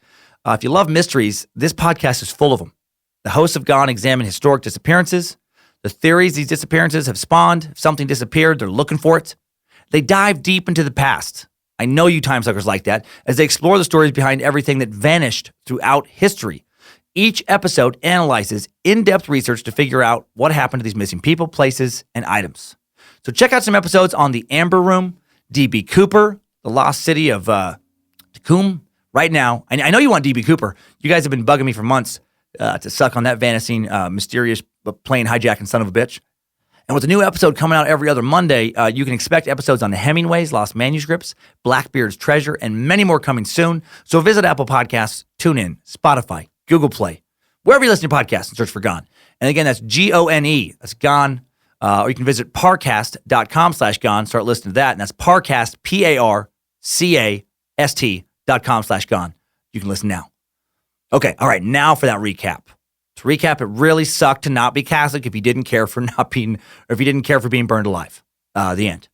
if you love mysteries, this podcast is full of them. The hosts of Gone examine historic disappearances, the theories these disappearances have spawned. If something disappeared, they're looking for it. They dive deep into the past. I know you Timesuckers like that, as they explore the stories behind everything that vanished throughout history. Each episode analyzes in-depth research to figure out what happened to these missing people, places, and items. So check out some episodes on the Amber Room, D.B. Cooper, the lost city of Tacum. Right now, I know you want D.B. Cooper. You guys have been bugging me for months to suck on that vanishing, mysterious, plane hijacking son of a bitch. And with a new episode coming out every other Monday, you can expect episodes on the Hemingway's Lost Manuscripts, Blackbeard's Treasure, and many more coming soon. So visit Apple Podcasts, TuneIn, Spotify, Google Play, wherever you listen to podcasts, and search for Gone. And again, that's Gone. That's Gone. Or you can visit parcast.com/Gone. Start listening to that. And that's Parcast, PARCAST.com/Gone. You can listen now. Okay. All right. Now for that recap. To recap, it really sucked to not be Catholic if you didn't care for being burned alive. The end.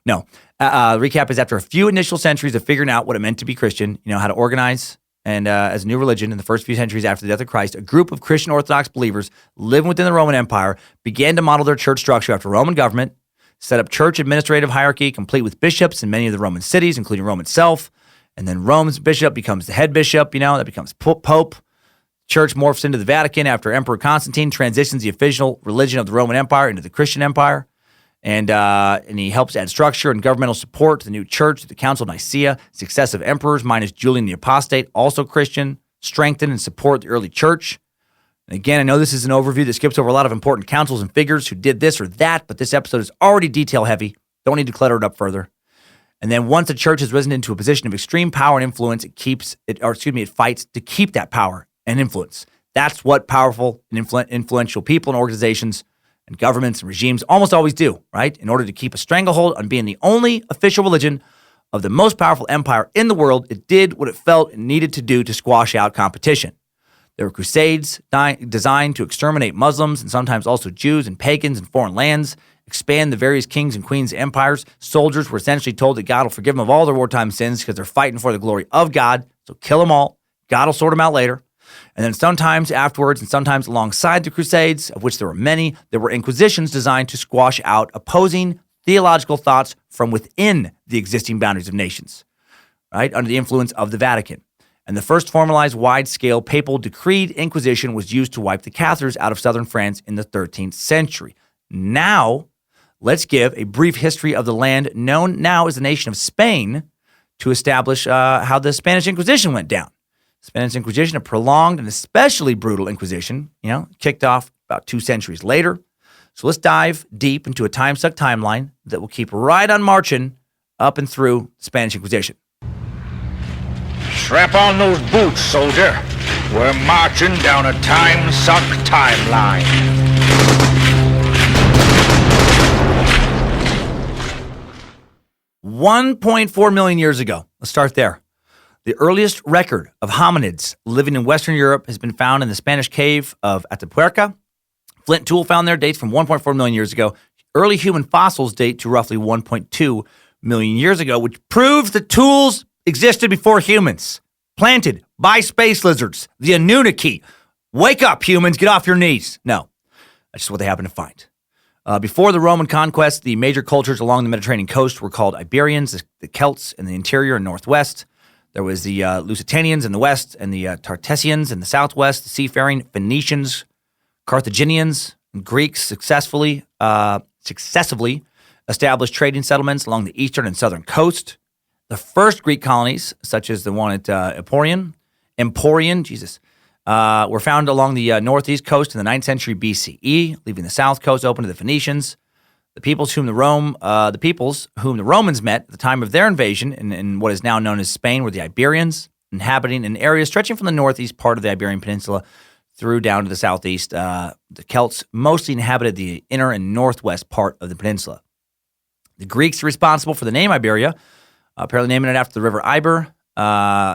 No. Recap is after a few initial centuries of figuring out what it meant to be Christian, how to organize, and as a new religion in the first few centuries after the death of Christ, a group of Christian Orthodox believers living within the Roman Empire began to model their church structure after Roman government, set up church administrative hierarchy complete with bishops in many of the Roman cities, including Rome itself. And then Rome's bishop becomes the head bishop, that becomes Pope. Church morphs into the Vatican after Emperor Constantine transitions the official religion of the Roman Empire into the Christian Empire. And he helps add structure and governmental support to the new church, the Council of Nicaea. Successive emperors, minus Julian the Apostate, also Christian, strengthen and support the early church. And again, I know this is an overview that skips over a lot of important councils and figures who did this or that, but this episode is already detail heavy. Don't need to clutter it up further. And then once the church has risen into a position of extreme power and influence, it fights to keep that power and influence. That's what powerful and influential people and organizations and governments and regimes almost always do, right? In order to keep a stranglehold on being the only official religion of the most powerful empire in the world, it did what it felt it needed to do to squash out competition. There were crusades designed to exterminate Muslims and sometimes also Jews and pagans in foreign lands, expand the various kings and queens' empires. Soldiers were essentially told that God will forgive them of all their wartime sins because they're fighting for the glory of God, so kill them all. God will sort them out later. And then sometimes afterwards and sometimes alongside the Crusades, of which there were many, there were inquisitions designed to squash out opposing theological thoughts from within the existing boundaries of nations, right, under the influence of the Vatican. And the first formalized wide-scale papal decreed inquisition was used to wipe the Cathars out of southern France in the 13th century. Now, let's give a brief history of the land known now as the nation of Spain to establish how the Spanish Inquisition went down. The Spanish Inquisition, a prolonged and especially brutal inquisition, kicked off about 2 centuries later. So let's dive deep into a Timesuck timeline that will keep right on marching up and through the Spanish Inquisition. Strap on those boots, soldier. We're marching down a Timesuck timeline. 1.4 million years ago. Let's start there. The earliest record of hominids living in Western Europe has been found in the Spanish cave of Atapuerca. Flint tool found there dates from 1.4 million years ago. Early human fossils date to roughly 1.2 million years ago, which proves that tools existed before humans. Planted by space lizards, the Anunnaki. Wake up, humans, get off your knees. No, that's just what they happen to find. Before the Roman conquest, the major cultures along the Mediterranean coast were called Iberians, the Celts in the interior and northwest. There was the Lusitanians in the west and the Tartessians in the southwest, the seafaring Phoenicians, Carthaginians, and Greeks successively established trading settlements along the eastern and southern coast. The first Greek colonies, such as the one at Emporion, were found along the northeast coast in the 9th century BCE, leaving the south coast open to the Phoenicians. The peoples whom the Romans met at the time of their invasion in what is now known as Spain were the Iberians, inhabiting an area stretching from the northeast part of the Iberian Peninsula through down to the southeast. The Celts mostly inhabited the inner and northwest part of the peninsula. The Greeks are responsible for the name Iberia, apparently naming it after the river Iber.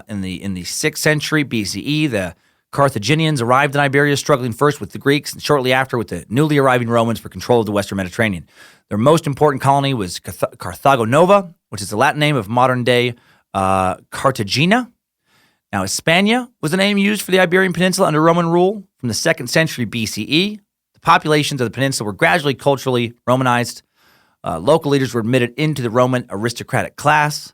In the 6th century BCE, the Carthaginians arrived in Iberia, struggling first with the Greeks and shortly after with the newly arriving Romans for control of the Western Mediterranean. Their most important colony was Carthago Nova, which is the Latin name of modern-day Cartagena. Now, Hispania was the name used for the Iberian Peninsula under Roman rule from the 2nd century BCE. The populations of the peninsula were gradually culturally Romanized. Local leaders were admitted into the Roman aristocratic class.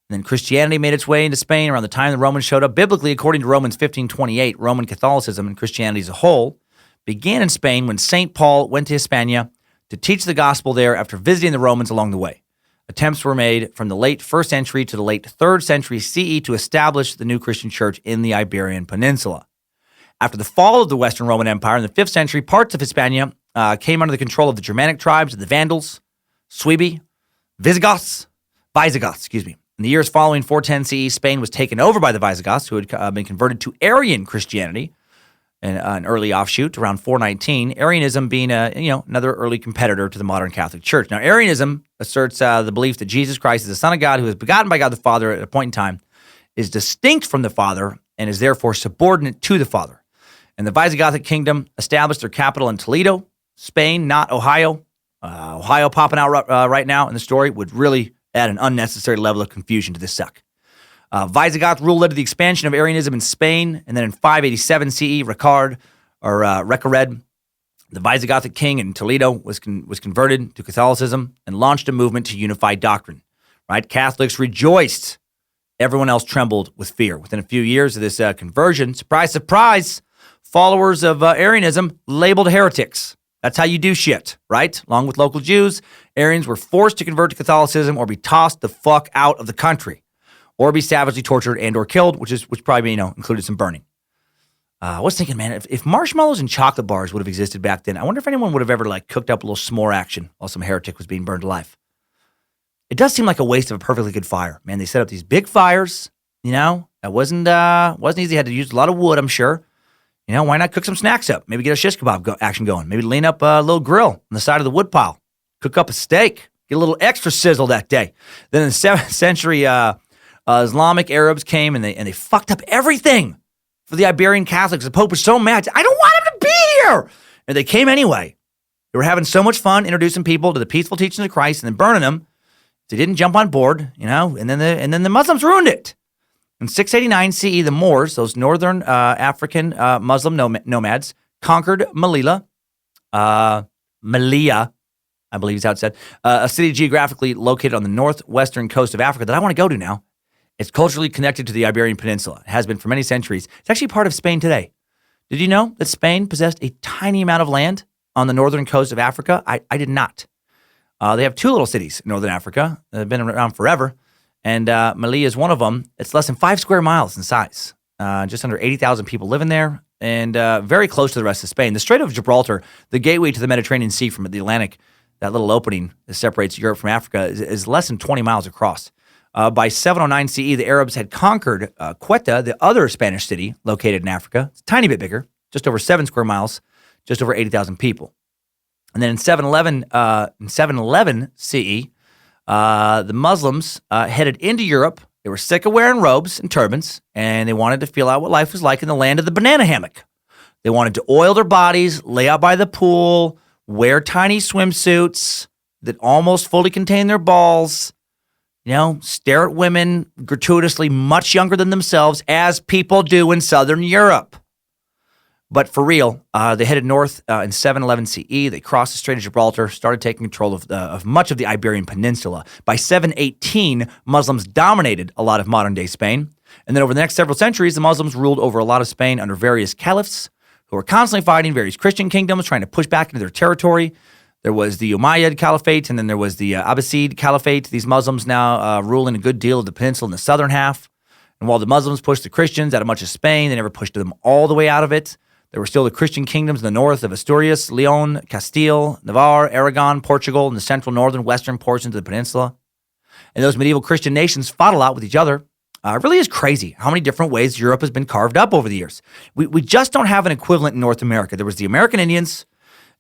And then Christianity made its way into Spain around the time the Romans showed up. Biblically, according to Romans 15:28, Roman Catholicism and Christianity as a whole began in Spain when St. Paul went to Hispania to teach the gospel there after visiting the Romans along the way. Attempts were made from the late 1st century to the late 3rd century CE to establish the new Christian church in the Iberian Peninsula. After the fall of the Western Roman Empire in the 5th century, parts of Hispania came under the control of the Germanic tribes of the Vandals, Suebi, Visigoths. In the years following 410 CE, Spain was taken over by the Visigoths, who had been converted to Arian Christianity, an early offshoot around 419. Arianism being another early competitor to the modern Catholic Church. Now, Arianism asserts the belief that Jesus Christ is the Son of God, who is begotten by God the Father at a point in time, is distinct from the Father, and is therefore subordinate to the Father. And the Visigothic kingdom established their capital in Toledo, Spain, not Ohio. Ohio popping out right now in the story would really add an unnecessary level of confusion to this suck. Visigoth rule led to the expansion of Arianism in Spain, and then in 587 CE, Recared, the Visigothic king in Toledo, was converted to Catholicism and launched a movement to unify doctrine. Right? Catholics rejoiced. Everyone else trembled with fear. Within a few years of this conversion, surprise, surprise, followers of Arianism labeled heretics. That's how you do shit, right? Along with local Jews, Arians were forced to convert to Catholicism or be tossed the fuck out of the country, or be savagely tortured and or killed, which probably included some burning. I was thinking, man, if marshmallows and chocolate bars would have existed back then, I wonder if anyone would have ever cooked up a little s'more action while some heretic was being burned alive. It does seem like a waste of a perfectly good fire, man. They set up these big fires, that wasn't easy. Had to use a lot of wood, I'm sure. Why not cook some snacks up? Maybe get a shish kebab action going. Maybe lean up a little grill on the side of the wood pile. Cook up a steak. Get a little extra sizzle that day. Then in the 7th century, Islamic Arabs came and they fucked up everything for the Iberian Catholics. The Pope was so mad. I don't want him to be here. And they came anyway. They were having so much fun introducing people to the peaceful teachings of Christ and then burning them. They didn't jump on board, and then the Muslims ruined it. In 689 CE, the Moors, those northern African Muslim nomads, conquered Melilla, I believe is how it's said, a city geographically located on the northwestern coast of Africa that I want to go to now. It's culturally connected to the Iberian Peninsula. It has been for many centuries. It's actually part of Spain today. Did you know that Spain possessed a tiny amount of land on the northern coast of Africa? I did not. They have 2 little cities in northern Africa that have been around forever. And Melilla is one of them. It's less than 5 square miles in size. Just under 80,000 people living there, and very close to the rest of Spain. The Strait of Gibraltar, the gateway to the Mediterranean Sea from the Atlantic, that little opening that separates Europe from Africa, is less than 20 miles across. By 709 CE, the Arabs had conquered Ceuta, the other Spanish city located in Africa. It's a tiny bit bigger, just over 7 square miles, just over 80,000 people. And then in 711 CE, the Muslims headed into Europe. They were sick of wearing robes and turbans, and they wanted to feel out what life was like in the land of the banana hammock. They wanted to oil their bodies, lay out by the pool, wear tiny swimsuits that almost fully contain their balls, stare at women gratuitously much younger than themselves, as people do in Southern Europe. But for real, they headed north in 711 CE. They crossed the Strait of Gibraltar, started taking control of much of the Iberian Peninsula. By 718, Muslims dominated a lot of modern-day Spain. And then over the next several centuries, the Muslims ruled over a lot of Spain under various caliphs who were constantly fighting various Christian kingdoms, trying to push back into their territory. There was the Umayyad Caliphate, and then there was the Abbasid Caliphate. These Muslims now ruling a good deal of the peninsula in the southern half. And while the Muslims pushed the Christians out of much of Spain, they never pushed them all the way out of it. There were still the Christian kingdoms in the north of Asturias, Leon, Castile, Navarre, Aragon, Portugal, and the central, northern, western portions of the peninsula. And those medieval Christian nations fought a lot with each other. It really is crazy how many different ways Europe has been carved up over the years. We just don't have an equivalent in North America. There was the American Indians,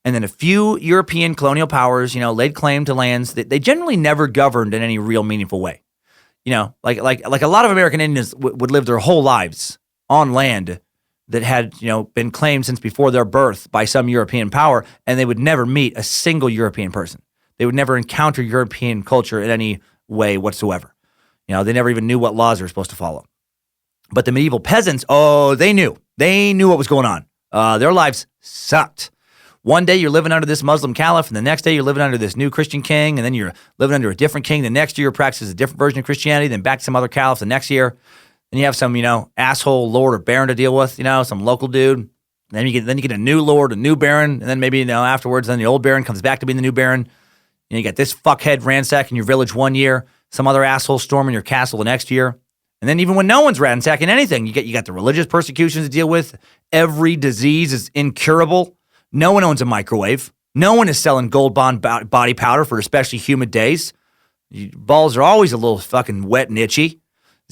and then a few European colonial powers, laid claim to lands that they generally never governed in any real meaningful way. Like a lot of American Indians would live their whole lives on land that had, been claimed since before their birth by some European power, and they would never meet a single European person. They would never encounter European culture in any way whatsoever. They never even knew what laws they were supposed to follow. But the medieval peasants, they knew. They knew what was going on. Their lives sucked. One day you're living under this Muslim caliph, and the next day you're living under this new Christian king, and then you're living under a different king. The next year you're practicing a different version of Christianity, then back to some other caliph the next year. Then you have some, asshole lord or baron to deal with, some local dude. And then you get a new lord, a new baron, and then maybe, afterwards, then the old baron comes back to being the new baron. You got this fuckhead ransacking your village one year, some other asshole storming your castle the next year. And then even when no one's ransacking anything, you got the religious persecutions to deal with. Every disease is incurable. No one owns a microwave. No one is selling Gold Bond body powder for especially humid days. Your balls are always a little fucking wet and itchy.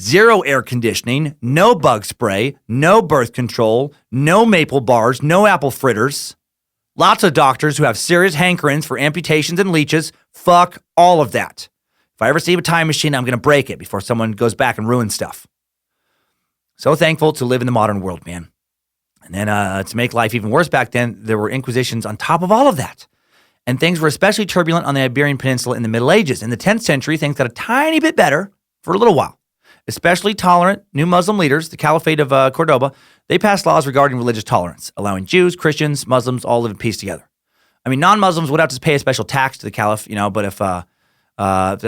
Zero air conditioning, no bug spray, no birth control, no maple bars, no apple fritters. Lots of doctors who have serious hankerings for amputations and leeches. Fuck all of that. If I ever see a time machine, I'm going to break it before someone goes back and ruins stuff. So thankful to live in the modern world, man. And then to make life even worse back then, there were inquisitions on top of all of that. And things were especially turbulent on the Iberian Peninsula in the Middle Ages. In the 10th century, things got a tiny bit better for a little while. Especially tolerant new Muslim leaders, the Caliphate of Cordoba, they passed laws regarding religious tolerance, allowing Jews, Christians, Muslims all live in peace together. I mean, non-Muslims would have to pay a special tax to the Caliph, but if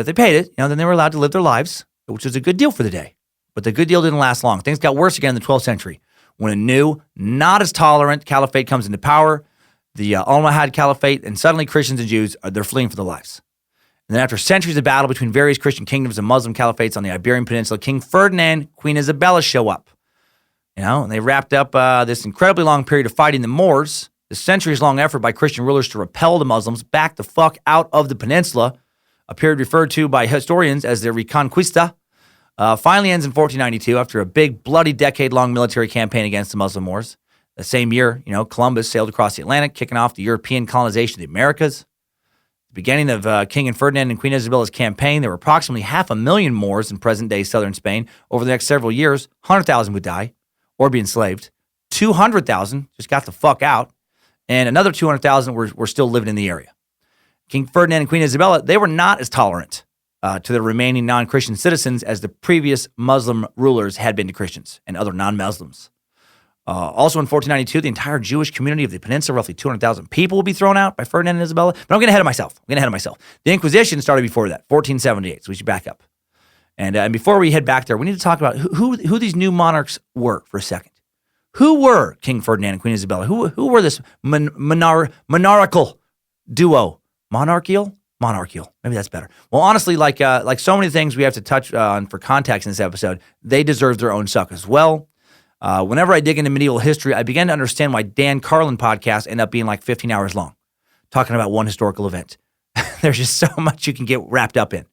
they paid it, then they were allowed to live their lives, which was a good deal for the day. But the good deal didn't last long. Things got worse again in the 12th century when a new, not as tolerant caliphate comes into power, the Almohad Caliphate, and suddenly Christians and Jews, they're fleeing for their lives. And then after centuries of battle between various Christian kingdoms and Muslim caliphates on the Iberian Peninsula, King Ferdinand, Queen Isabella show up. And they wrapped up this incredibly long period of fighting the Moors, the centuries-long effort by Christian rulers to repel the Muslims back the fuck out of the peninsula, a period referred to by historians as the Reconquista, finally ends in 1492 after a big, bloody, decade-long military campaign against the Muslim Moors. The same year, Columbus sailed across the Atlantic, kicking off the European colonization of the Americas. Beginning of King and Ferdinand and Queen Isabella's campaign, there were approximately 500,000 Moors in present-day southern Spain. Over the next several years, 100,000 would die or be enslaved. 200,000 just got the fuck out, and another 200,000 were still living in the area. King Ferdinand and Queen Isabella, they were not as tolerant to the remaining non-Christian citizens as the previous Muslim rulers had been to Christians and other non-Muslims. Also in 1492, the entire Jewish community of the peninsula, roughly 200,000 people, will be thrown out by Ferdinand and Isabella. But I'm getting ahead of myself. The Inquisition started before that, 1478, so we should back up. And before we head back there, we need to talk about who these new monarchs were for a second. Who were King Ferdinand and Queen Isabella? Who were this monarchical duo? Monarchical? Monarchical. Maybe that's better. Well, honestly, like so many things we have to touch on for context in this episode, they deserve their own suck as well. Whenever I dig into medieval history, I begin to understand why Dan Carlin podcasts end up being like 15 hours long, talking about one historical event. There's just so much you can get wrapped up in.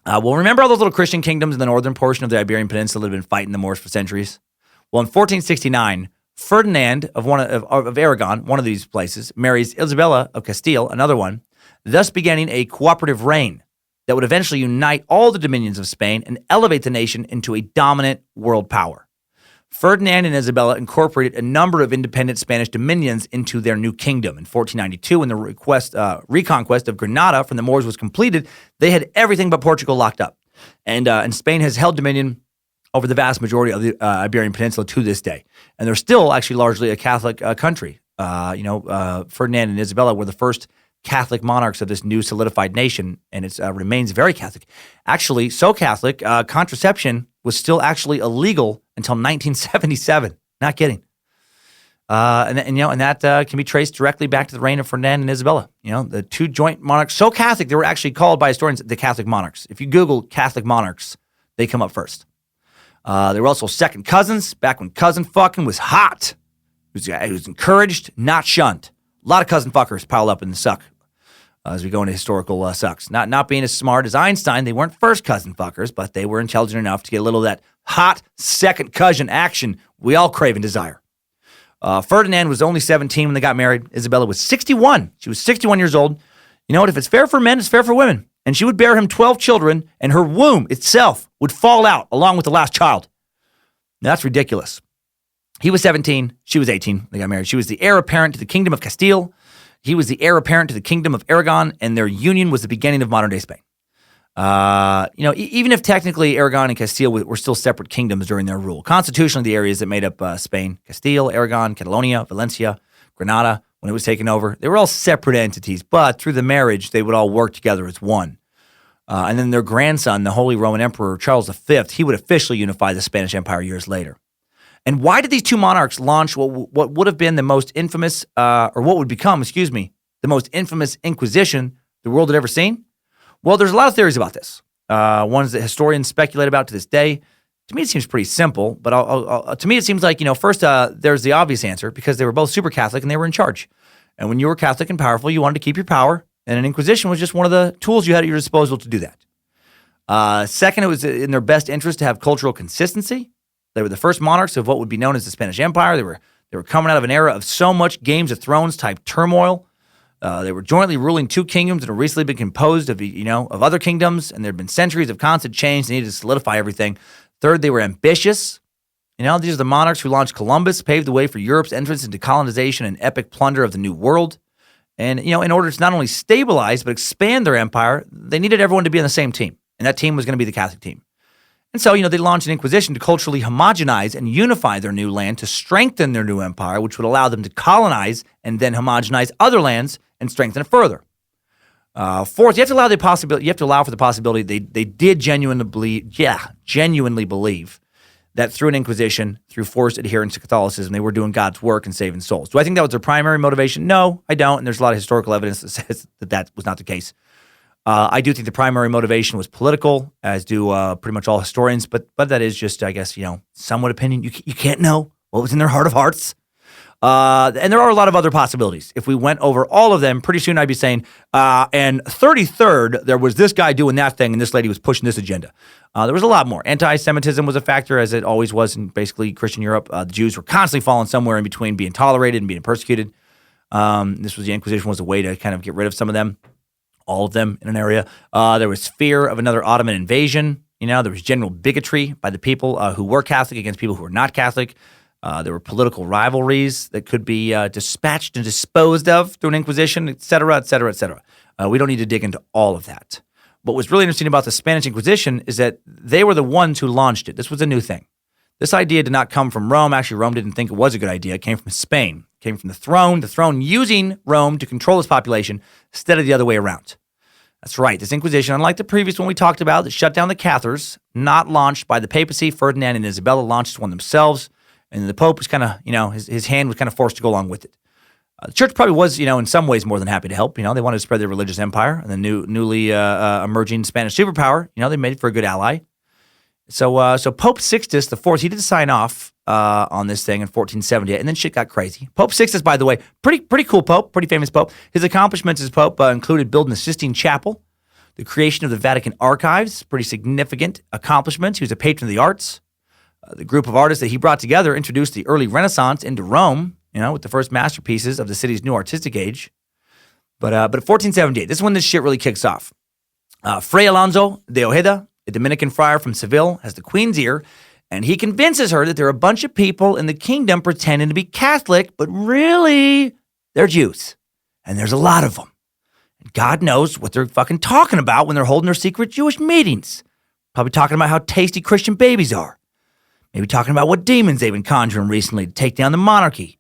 Well, remember all those little Christian kingdoms in the northern portion of the Iberian Peninsula that have been fighting the Moors for centuries? Well, in 1469, Ferdinand of Aragon, one of these places, marries Isabella of Castile, another one, thus beginning a cooperative reign that would eventually unite all the dominions of Spain and elevate the nation into a dominant world power. Ferdinand and Isabella incorporated a number of independent Spanish dominions into their new kingdom. In 1492, when the reconquest of Granada from the Moors was completed, they had everything but Portugal locked up. And Spain has held dominion over the vast majority of the Iberian Peninsula to this day. And they're still actually largely a Catholic country. Ferdinand and Isabella were the first Catholic monarchs of this new solidified nation, and it remains very Catholic. Actually, so Catholic, contraception was still actually illegal until 1977. Not kidding. And that can be traced directly back to the reign of Ferdinand and Isabella. The two joint monarchs, so Catholic, they were actually called by historians the Catholic monarchs. If you Google Catholic monarchs, they come up first. They were also second cousins, back when cousin fucking was hot. It was encouraged, not shunned. A lot of cousin fuckers piled up in the suck as we go into historical sucks. Not being as smart as Einstein, they weren't first cousin fuckers, but they were intelligent enough to get a little of that hot second cousin action we all crave and desire. Ferdinand was only 17 when they got married. Isabella was 61. She was 61 years old. You know what? If it's fair for men, it's fair for women. And she would bear him 12 children, and her womb itself would fall out along with the last child. Now, that's ridiculous. He was 17. She was 18. They got married. She was the heir apparent to the kingdom of Castile. He was the heir apparent to the kingdom of Aragon, and their union was the beginning of modern-day Spain. Even if technically Aragon and Castile were still separate kingdoms during their rule, constitutionally the areas that made up Spain, Castile, Aragon, Catalonia, Valencia, Granada, when it was taken over, they were all separate entities, but through the marriage, they would all work together as one. And then their grandson, the Holy Roman Emperor Charles V, he would officially unify the Spanish Empire years later. And why did these two monarchs launch what would have been the most infamous, or what would become, the most infamous Inquisition the world had ever seen? Well, there's a lot of theories about this. Ones that historians speculate about to this day. To me, it seems pretty simple, but to me, it seems like, first, there's the obvious answer, because they were both super Catholic and they were in charge. And when you were Catholic and powerful, you wanted to keep your power, and an Inquisition was just one of the tools you had at your disposal to do that. Second, it was in their best interest to have cultural consistency. They were the first monarchs of what would be known as the Spanish Empire. They were coming out of an era of so much Games of Thrones type turmoil. They were jointly ruling two kingdoms that had recently been composed of other kingdoms, and there had been centuries of constant change. They needed to solidify everything. Third, they were ambitious. These are the monarchs who launched Columbus, paved the way for Europe's entrance into colonization and epic plunder of the New World. And, in order to not only stabilize but expand their empire, they needed everyone to be on the same team. And that team was going to be the Catholic team. And so, they launched an Inquisition to culturally homogenize and unify their new land, to strengthen their new empire, which would allow them to colonize and then homogenize other lands and strengthen it further. Fourth, you have to allow for the possibility they did genuinely believe that through an Inquisition, through forced adherence to Catholicism, they were doing God's work and saving souls. Do I think that was their primary motivation? No, I don't. And there's a lot of historical evidence that says that was not the case. I do think the primary motivation was political, as do pretty much all historians, but that is just, I guess, somewhat opinion. You can't know what was in their heart of hearts. And there are a lot of other possibilities. If we went over all of them, pretty soon I'd be saying, and 33rd, there was this guy doing that thing, and this lady was pushing this agenda. There was a lot more. Anti-Semitism was a factor, as it always was in basically Christian Europe. The Jews were constantly falling somewhere in between being tolerated and being persecuted. The Inquisition was a way to kind of get rid of some of them. All of them in an area. There was fear of another Ottoman invasion. There was general bigotry by the people who were Catholic against people who were not Catholic. There were political rivalries that could be dispatched and disposed of through an Inquisition, et cetera, et cetera, et cetera. We don't need to dig into all of that. But what's really interesting about the Spanish Inquisition is that they were the ones who launched it. This was a new thing. This idea did not come from Rome. Actually, Rome didn't think it was a good idea. It came from Spain. It came from the throne using Rome to control its population instead of the other way around. That's right. This Inquisition, unlike the previous one we talked about that shut down the Cathars, not launched by the papacy. Ferdinand and Isabella launched one themselves, and the Pope was kind of, his hand was kind of forced to go along with it. The church probably was, in some ways more than happy to help. They wanted to spread their religious empire, and the newly emerging Spanish superpower, they made it for a good ally. So Pope Sixtus IV, he did sign off on this thing in 1478, and then shit got crazy. Pope Sixtus, by the way, pretty cool pope, pretty famous pope. His accomplishments as pope included building the Sistine Chapel, the creation of the Vatican Archives, pretty significant accomplishments. He was a patron of the arts. The group of artists that he brought together introduced the early Renaissance into Rome, with the first masterpieces of the city's new artistic age. But 1478, this is when this shit really kicks off. Fray Alonso de Ojeda, a Dominican friar from Seville, has the queen's ear, and he convinces her that there are a bunch of people in the kingdom pretending to be Catholic, but really, they're Jews. And there's a lot of them. And God knows what they're fucking talking about when they're holding their secret Jewish meetings. Probably talking about how tasty Christian babies are. Maybe talking about what demons they've been conjuring recently to take down the monarchy.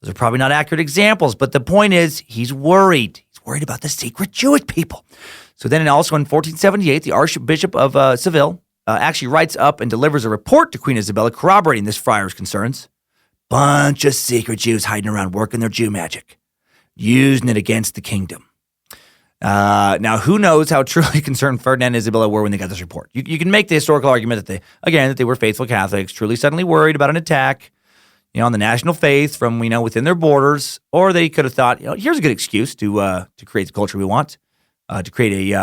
Those are probably not accurate examples, but the point is, he's worried. He's worried about the secret Jewish people. So then also in 1478, the Archbishop of Seville actually writes up and delivers a report to Queen Isabella corroborating this friar's concerns. Bunch of secret Jews hiding around working their Jew magic, using it against the kingdom. Now, who knows how truly concerned Ferdinand and Isabella were when they got this report? You can make the historical argument that they were faithful Catholics, truly suddenly worried about an attack, on the national faith from, within their borders, or they could have thought, here's a good excuse to create the culture we want, to create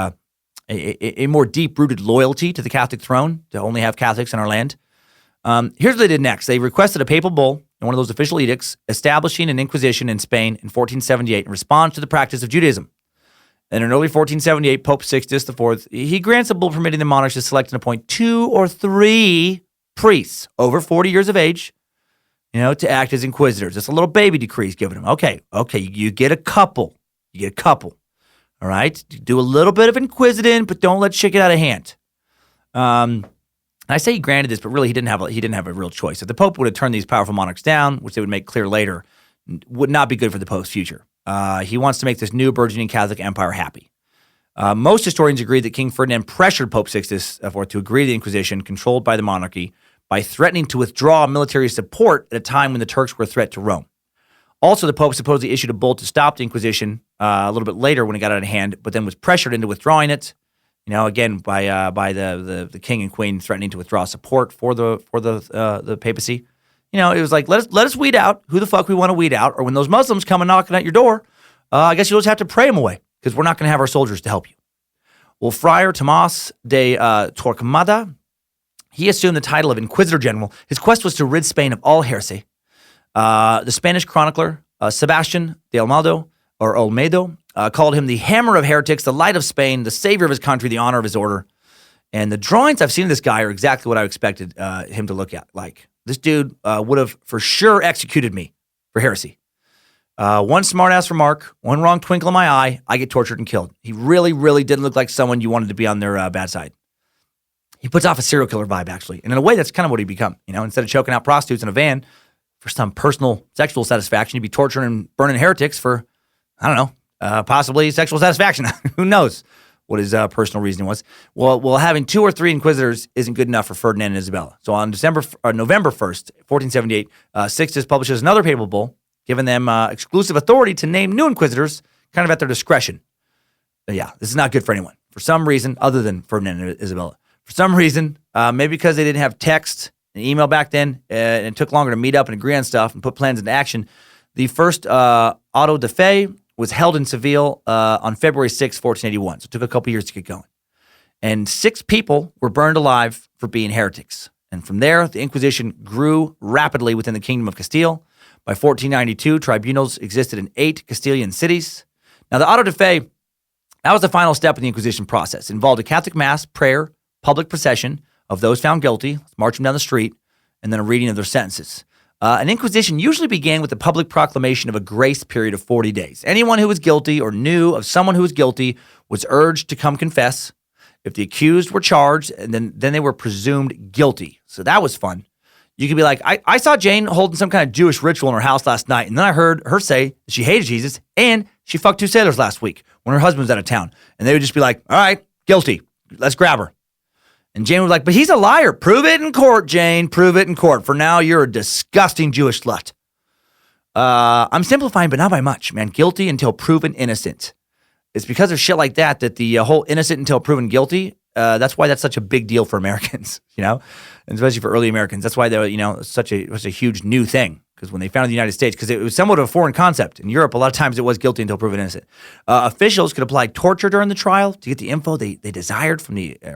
a more deep-rooted loyalty to the Catholic throne, to only have Catholics in our land. Here's what they did next. They requested a papal bull in one of those official edicts establishing an inquisition in Spain in 1478 in response to the practice of Judaism. And in early 1478, Pope Sixtus IV, he grants a bull permitting the monarchs to select and appoint 2 or 3 priests over 40 years of age, to act as inquisitors. It's a little baby decree he's giving them. Okay, you get a couple. All right? Do a little bit of inquisiting, but don't let shit get out of hand. I say he granted this, but really he didn't have a real choice. If the Pope would have turned these powerful monarchs down, which they would make clear later, would not be good for the Pope's future. He wants to make this new burgeoning Catholic empire happy. Most historians agree that King Ferdinand pressured Pope Sixtus IV to agree to the Inquisition controlled by the monarchy by threatening to withdraw military support at a time when the Turks were a threat to Rome. Also, the Pope supposedly issued a bull to stop the Inquisition a little bit later when it got out of hand, but then was pressured into withdrawing it. Again by the king and queen threatening to withdraw support for the papacy. It was like let us weed out who the fuck we want to weed out, or when those Muslims come and knocking at your door, I guess you'll just have to pray them away because we're not going to have our soldiers to help you. Well, Friar Tomás de Torquemada, he assumed the title of Inquisitor General. His quest was to rid Spain of all heresy. The Spanish chronicler Sebastian de Olmedo called him the hammer of heretics, the light of Spain, the savior of his country, the honor of his order. And the drawings I've seen of this guy are exactly what I expected him to look at. Like, this dude would have for sure executed me for heresy. One smartass remark, one wrong twinkle in my eye, I get tortured and killed. He really, really didn't look like someone you wanted to be on their bad side. He puts off a serial killer vibe, actually. And in a way, that's kind of what he'd become. Instead of choking out prostitutes in a van for some personal sexual satisfaction, you'd be torturing and burning heretics for, I don't know, possibly sexual satisfaction. Who knows what his personal reasoning was. Well, having 2 or 3 inquisitors isn't good enough for Ferdinand and Isabella. So on November 1st, 1478, Sixtus publishes another papal bull, giving them exclusive authority to name new inquisitors, kind of at their discretion. But yeah, this is not good for anyone. For some reason, other than Ferdinand and Isabella. For some reason, maybe because they didn't have text and email back then, and it took longer to meet up and agree on stuff and put plans into action, the first auto de fe was held in Seville on February 6, 1481. So it took a couple years to get going. And 6 people were burned alive for being heretics. And from there, the Inquisition grew rapidly within the Kingdom of Castile. By 1492, tribunals existed in 8 Castilian cities. Now, the auto de fe, that was the final step in the Inquisition process. It involved a Catholic mass, prayer, public procession of those found guilty, let's march them down the street, and then a reading of their sentences. An inquisition usually began with the public proclamation of a grace period of 40 days. Anyone who was guilty or knew of someone who was guilty was urged to come confess. If the accused were charged, and then they were presumed guilty. So that was fun. You could be like, I saw Jane holding some kind of Jewish ritual in her house last night, and then I heard her say that she hated Jesus, and she fucked 2 sailors last week when her husband was out of town. And they would just be like, all right, guilty. Let's grab her. And Jane was like, but he's a liar. Prove it in court, Jane. Prove it in court. For now, you're a disgusting Jewish slut. I'm simplifying, but not by much, man. Guilty until proven innocent. It's because of shit like that the whole innocent until proven guilty, that's why that's such a big deal for Americans, and especially for early Americans. That's why they're, it was a huge new thing. Because when they founded the United States, because it was somewhat of a foreign concept. In Europe, a lot of times it was guilty until proven innocent. Officials could apply torture during the trial to get the info they desired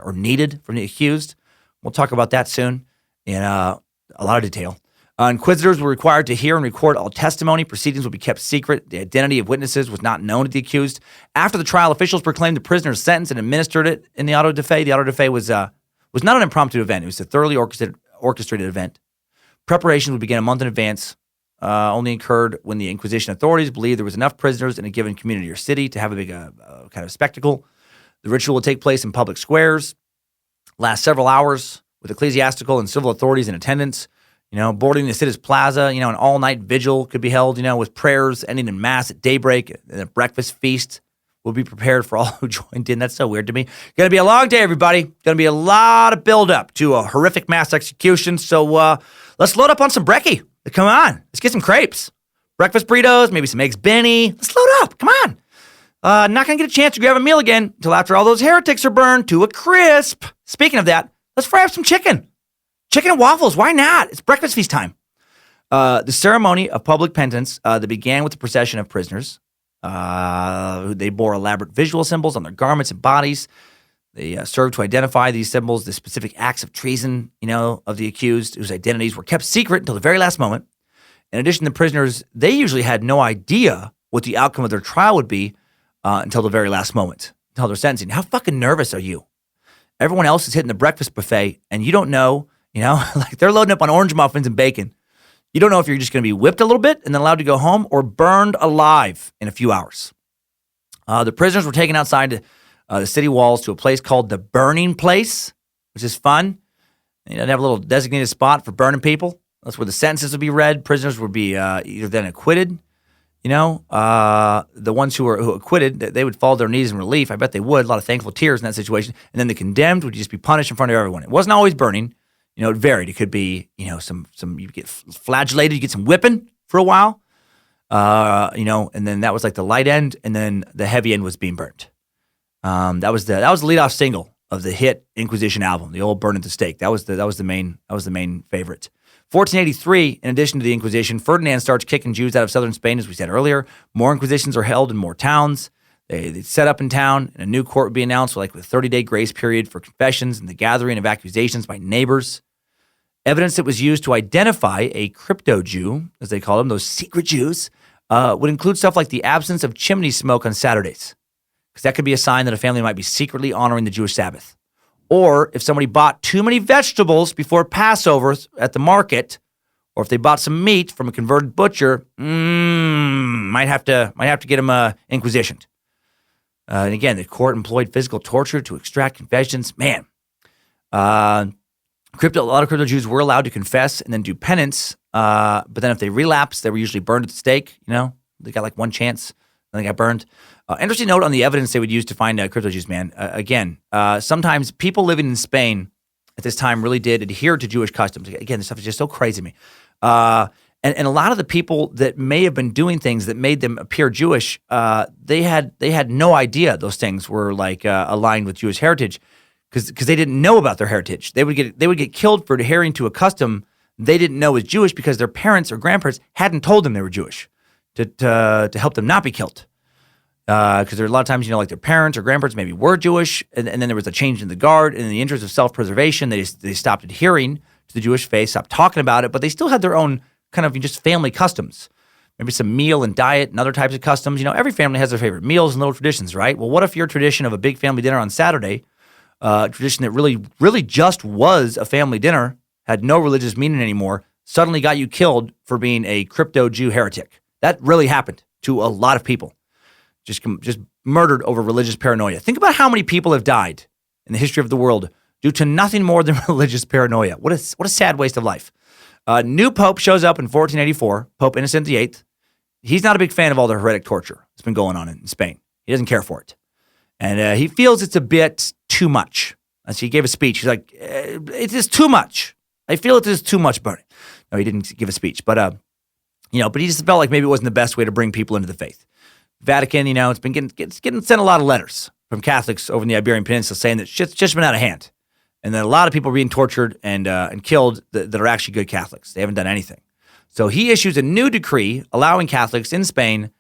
or needed from the accused. We'll talk about that soon in a lot of detail. Inquisitors were required to hear and record all testimony. Proceedings would be kept secret. The identity of witnesses was not known to the accused. After the trial, officials proclaimed the prisoner's sentence and administered it in the auto da fe. The auto da fe was not an impromptu event. It was a thoroughly orchestrated event. Preparations would begin a month in advance, only occurred when the Inquisition authorities believed there was enough prisoners in a given community or city to have a big kind of spectacle. The ritual would take place in public squares, last several hours, with ecclesiastical and civil authorities in attendance. Boarding the city's plaza, an all-night vigil could be held, with prayers ending in mass at daybreak, and a breakfast feast will be prepared for all who joined in. That's so weird to me. Going to be a long day, everybody. Going to be a lot of build-up to a horrific mass execution. So let's load up on some brekkie. Come on. Let's get some crepes. Breakfast burritos, maybe some eggs Benny. Let's load up. Come on. Not going to get a chance to grab a meal again until after all those heretics are burned to a crisp. Speaking of that, let's fry up some chicken. Chicken and waffles, why not? It's breakfast feast time. The ceremony of public penance that began with the procession of prisoners. They bore elaborate visual symbols on their garments and bodies. They served to identify these symbols, the specific acts of treason, of the accused, whose identities were kept secret until the very last moment. In addition, the prisoners, they usually had no idea what the outcome of their trial would be until the very last moment, until their sentencing. How fucking nervous are you? Everyone else is hitting the breakfast buffet, and you don't know, like they're loading up on orange muffins and bacon. You don't know if you're just going to be whipped a little bit and then allowed to go home or burned alive in a few hours. The prisoners were taken outside the city walls to a place called the Burning Place, which is fun. They have a little designated spot for burning people. That's where the sentences would be read. Prisoners would be either then acquitted. The ones who acquitted, they would fall to their knees in relief. I bet they would. A lot of thankful tears in that situation. And then the condemned would just be punished in front of everyone. It wasn't always burning. It varied. It could be, some you get flagellated, you get some whipping for a while, and then that was like the light end, and then the heavy end was being burnt. That was the leadoff single of the hit Inquisition album, the old Burn at the Stake. That was the main favorite. 1483, in addition to the Inquisition, Ferdinand starts kicking Jews out of southern Spain, as we said earlier. More Inquisitions are held in more towns. They set up in town, and a new court would be announced, with a 30-day grace period for confessions and the gathering of accusations by neighbors. Evidence that was used to identify a crypto-Jew, as they call them, those secret Jews, would include stuff like the absence of chimney smoke on Saturdays, because that could be a sign that a family might be secretly honoring the Jewish Sabbath. Or if somebody bought too many vegetables before Passover at the market, or if they bought some meat from a converted butcher, might have to get them inquisitioned. And again, the court employed physical torture to extract confessions. Man, a lot of crypto Jews were allowed to confess and then do penance. But then if they relapsed, they were usually burned at the stake. They got one chance and they got burned. Interesting note on the evidence they would use to find crypto Jews, man. Sometimes people living in Spain at this time really did adhere to Jewish customs. Again, this stuff is just so crazy to me. And a lot of the people that may have been doing things that made them appear Jewish, they had no idea those things were aligned with Jewish heritage, because they didn't know about their heritage. They would get killed for adhering to a custom they didn't know was Jewish because their parents or grandparents hadn't told them they were Jewish to help them not be killed. Because there are a lot of times, their parents or grandparents maybe were Jewish, and then there was a change in the guard, and in the interest of self-preservation, they stopped adhering to the Jewish faith, stopped talking about it, but they still had their own kind of just family customs. Maybe some meal and diet and other types of customs. Every family has their favorite meals and little traditions, right? Well, what if your tradition of a big family dinner on Saturday, tradition that really just was a family dinner, had no religious meaning anymore, suddenly got you killed for being a crypto Jew heretic? That really happened to a lot of people. Just murdered over religious paranoia. Think about how many people have died in the history of the world due to nothing more than religious paranoia. What a sad waste of life. New Pope shows up in 1484, Pope Innocent VIII. He's not a big fan of all the heretic torture that's been going on in Spain. He doesn't care for it. And he feels it's a bit too much. So he gave a speech. He's like, it is too much. I feel it is too much burning. No, he didn't give a speech. But But he just felt like maybe it wasn't the best way to bring people into the faith. Vatican, it's been getting sent a lot of letters from Catholics over in the Iberian Peninsula saying that shit's just been out of hand, and that a lot of people are being tortured and killed that are actually good Catholics. They haven't done anything. So he issues a new decree allowing Catholics in Spain,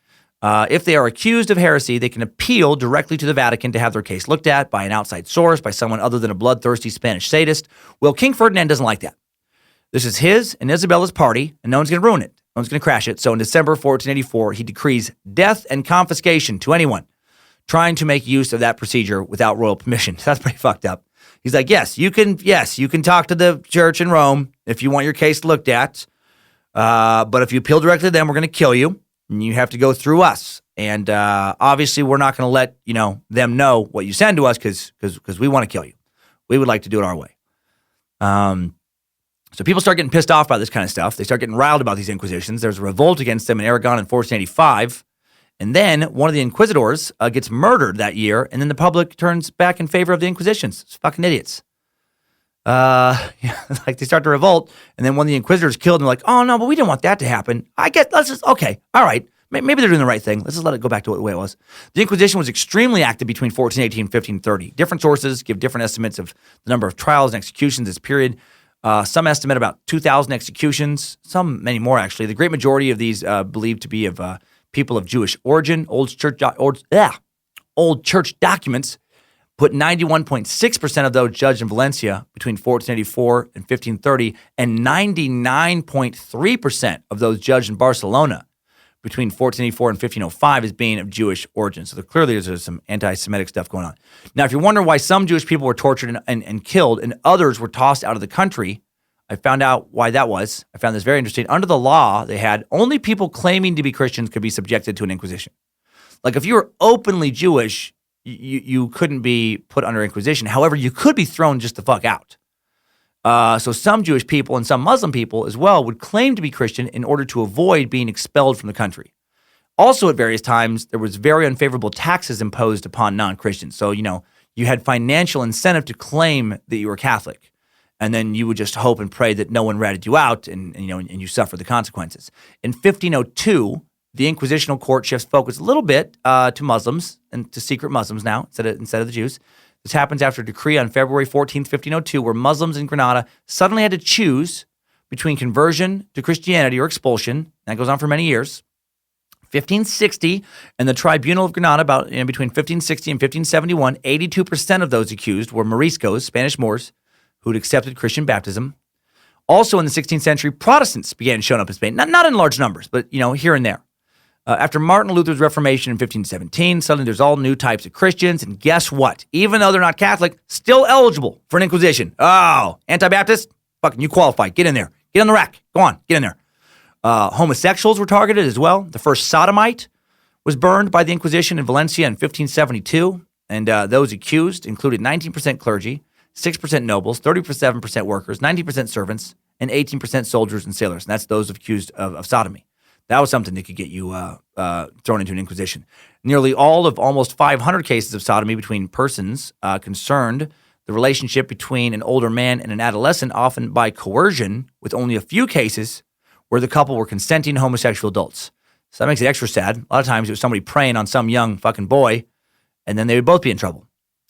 if they are accused of heresy, they can appeal directly to the Vatican to have their case looked at by an outside source, by someone other than a bloodthirsty Spanish sadist. Well, King Ferdinand doesn't like that. This is his and Isabella's party, and no one's going to ruin it. No one's going to crash it. So in December 1484, he decrees death and confiscation to anyone trying to make use of that procedure without royal permission. That's pretty fucked up. He's like, yes, you can talk to the church in Rome if you want your case looked at. But if you appeal directly to them, we're going to kill you, and you have to go through us. And obviously, we're not going to let them know what you send to us because we want to kill you. We would like to do it our way. So people start getting pissed off by this kind of stuff. They start getting riled about these inquisitions. There's a revolt against them in Aragon in 1485. And then one of the inquisitors gets murdered that year, and then the public turns back in favor of the inquisitions. It's fucking idiots. Like they start to revolt, and then one of the inquisitors killed, and they're like, oh no, but we didn't want that to happen. Okay, all right. Maybe they're doing the right thing. Let's just let it go back to the way it was. The Inquisition was extremely active between 1418 and 1530. Different sources give different estimates of the number of trials and executions this period. Some estimate about 2,000 executions, many more actually. The great majority of these believed to be of people of Jewish origin. Old church documents put 91.6% of those judged in Valencia between 1484 and 1530, and 99.3% of those judged in Barcelona between 1484 and 1505 as being of Jewish origin. So clearly there's some anti-Semitic stuff going on. Now, if you wonder why some Jewish people were tortured and killed and others were tossed out of the country, I found out why that was. I found this very interesting. Under the law, they had only people claiming to be Christians could be subjected to an inquisition. Like if you were openly Jewish, you couldn't be put under inquisition. However, you could be thrown just the fuck out. So some Jewish people and some Muslim people as well would claim to be Christian in order to avoid being expelled from the country. Also, at various times, there was very unfavorable taxes imposed upon non-Christians. So, you had financial incentive to claim that you were Catholic. And then you would just hope and pray that no one ratted you out and you suffered the consequences. In 1502, the Inquisitional court shifts focus a little bit to Muslims and to secret Muslims now instead of the Jews. This happens after a decree on February 14th, 1502, where Muslims in Granada suddenly had to choose between conversion to Christianity or expulsion. That goes on for many years. 1560, and the Tribunal of Granada, between 1560 and 1571, 82% of those accused were Moriscos, Spanish Moors, who'd accepted Christian baptism. Also in the 16th century, Protestants began showing up in Spain, not in large numbers, but here and there. After Martin Luther's Reformation in 1517, suddenly there's all new types of Christians, and guess what? Even though they're not Catholic, still eligible for an inquisition. Oh, anti-Baptist? Fucking you qualify. Get in there. Get on the rack. Go on. Get in there. Homosexuals were targeted as well. The first sodomite was burned by the Inquisition in Valencia in 1572, and those accused included 19% clergy, 6% nobles, 37% workers, 19% servants, and 18% soldiers and sailors. And that's those accused of sodomy. That was something that could get you thrown into an inquisition. Nearly all of almost 500 cases of sodomy between persons concerned the relationship between an older man and an adolescent, often by coercion, with only a few cases where the couple were consenting homosexual adults. So that makes it extra sad. A lot of times it was somebody preying on some young fucking boy, and then they would both be in trouble.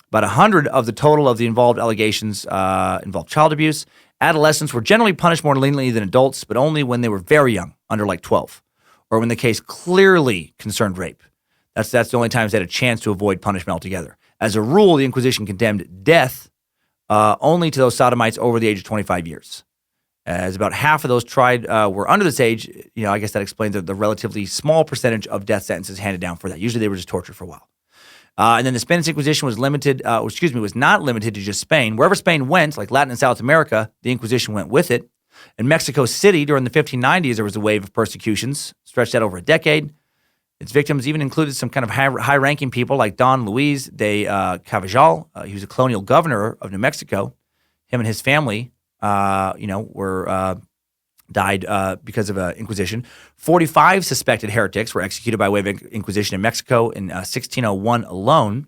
About 100 of the total of the involved allegations involved child abuse. Adolescents were generally punished more leniently than adults, but only when they were very young, under like 12. Or when the case clearly concerned rape. That's the only times they had a chance to avoid punishment altogether. As a rule, the Inquisition condemned death only to those sodomites over the age of 25 years. As about half of those tried were under this age, I guess that explains the relatively small percentage of death sentences handed down for that. Usually they were just tortured for a while. And then the Spanish Inquisition was not limited to just Spain. Wherever Spain went, like Latin and South America, the Inquisition went with it. In Mexico City, during the 1590s, there was a wave of persecutions, stretched out over a decade. Its victims even included some kind of high-ranking people like Don Luis de Carvajal. He was a colonial governor of New Mexico. Him and his family, were died because of Inquisition. 45 suspected heretics were executed by way of Inquisition in Mexico in 1601 alone.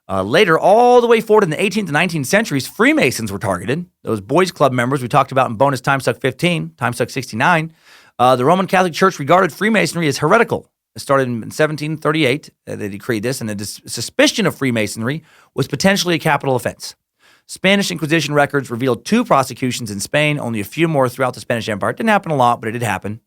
Later, all the way forward in the 18th and 19th centuries, Freemasons were targeted. Those boys club members we talked about in bonus Timesuck 15, Timesuck 69, The Roman Catholic Church regarded Freemasonry as heretical. It started in 1738. They decreed this, and the suspicion of Freemasonry was potentially a capital offense. Spanish Inquisition records revealed 2 prosecutions in Spain, only a few more throughout the Spanish Empire. It didn't happen a lot, but it did happen.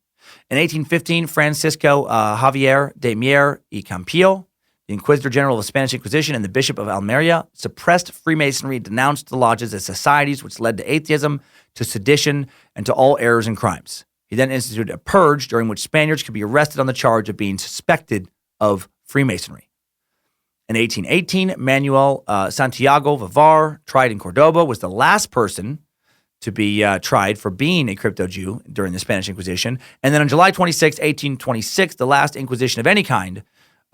In 1815, Francisco Javier de Mier y Campillo, the Inquisitor General of the Spanish Inquisition and the Bishop of Almeria, suppressed Freemasonry, denounced the lodges as societies which led to atheism, to sedition, and to all errors and crimes. He then instituted a purge during which Spaniards could be arrested on the charge of being suspected of Freemasonry. In 1818, Manuel Santiago Vivar, tried in Cordoba, was the last person to be tried for being a crypto-Jew during the Spanish Inquisition. And then on July 26, 1826, the last Inquisition of any kind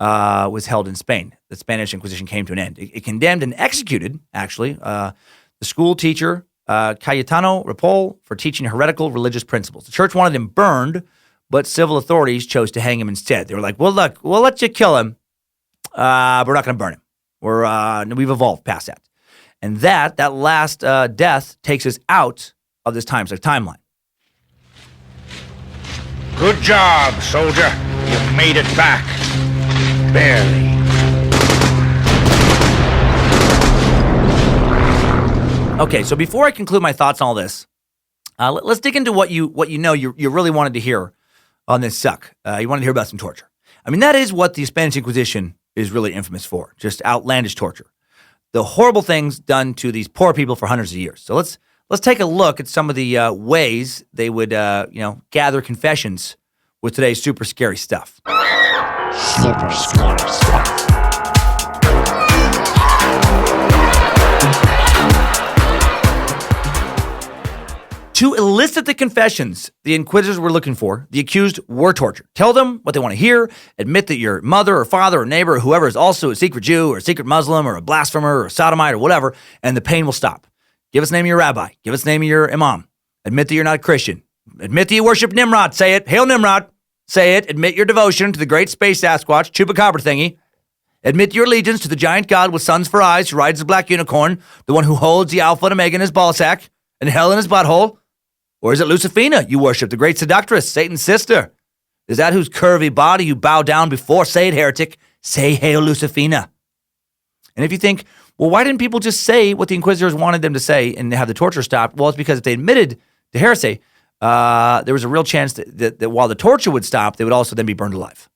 was held in Spain. The Spanish Inquisition came to an end. It condemned and executed, actually, the school teacher Cayetano Ripoll for teaching heretical religious principles. The church wanted him burned, but civil authorities chose to hang him instead. They were like, well, look, we'll let you kill him. We're not going to burn him. We've evolved past that. And that last death takes us out of this Timesuck timeline. Good job, soldier. You made it back. Barely. Okay, so before I conclude my thoughts on all this, let's dig into what you really wanted to hear on this suck. You wanted to hear about some torture. I mean, that is what the Spanish Inquisition is really infamous for, just outlandish torture. The horrible things done to these poor people for hundreds of years. So let's take a look at some of the ways they would gather confessions with today's super scary stuff. Super scary stuff. To elicit the confessions the Inquisitors were looking for, the accused were tortured. Tell them what they want to hear. Admit that your mother or father or neighbor or whoever is also a secret Jew or a secret Muslim or a blasphemer or a sodomite or whatever, and the pain will stop. Give us the name of your rabbi. Give us the name of your imam. Admit that you're not a Christian. Admit that you worship Nimrod. Say it. Hail Nimrod. Say it. Admit your devotion to the great space Sasquatch, chupacabra thingy. Admit your allegiance to the giant god with suns for eyes who rides the black unicorn, the one who holds the alpha and omega in his ballsack and hell in his butthole. Or is it Lucifina you worship, the great seductress, Satan's sister? Is that whose curvy body you bow down before? Say it, heretic. Say, Hail Lucifina. And if you think, well, why didn't people just say what the Inquisitors wanted them to say and have the torture stopped? Well, it's because if they admitted to heresy, there was a real chance that while the torture would stop, they would also then be burned alive.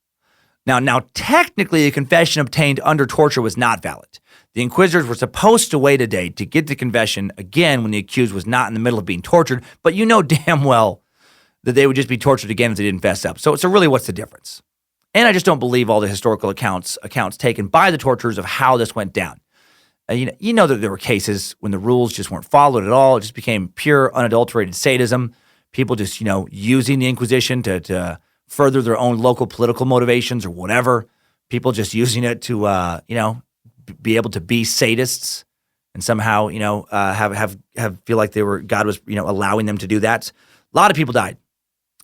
Now, technically, a confession obtained under torture was not valid. The Inquisitors were supposed to wait a day to get the confession again when the accused was not in the middle of being tortured, but you know damn well that they would just be tortured again if they didn't fess up. So really, what's the difference? And I just don't believe all the historical accounts taken by the torturers of how this went down. You know that there were cases when the rules just weren't followed at all. It just became pure, unadulterated sadism. People just, using the Inquisition to further their own local political motivations or whatever. People just using it to, be able to be sadists and somehow, feel like God was, allowing them to do that. A lot of people died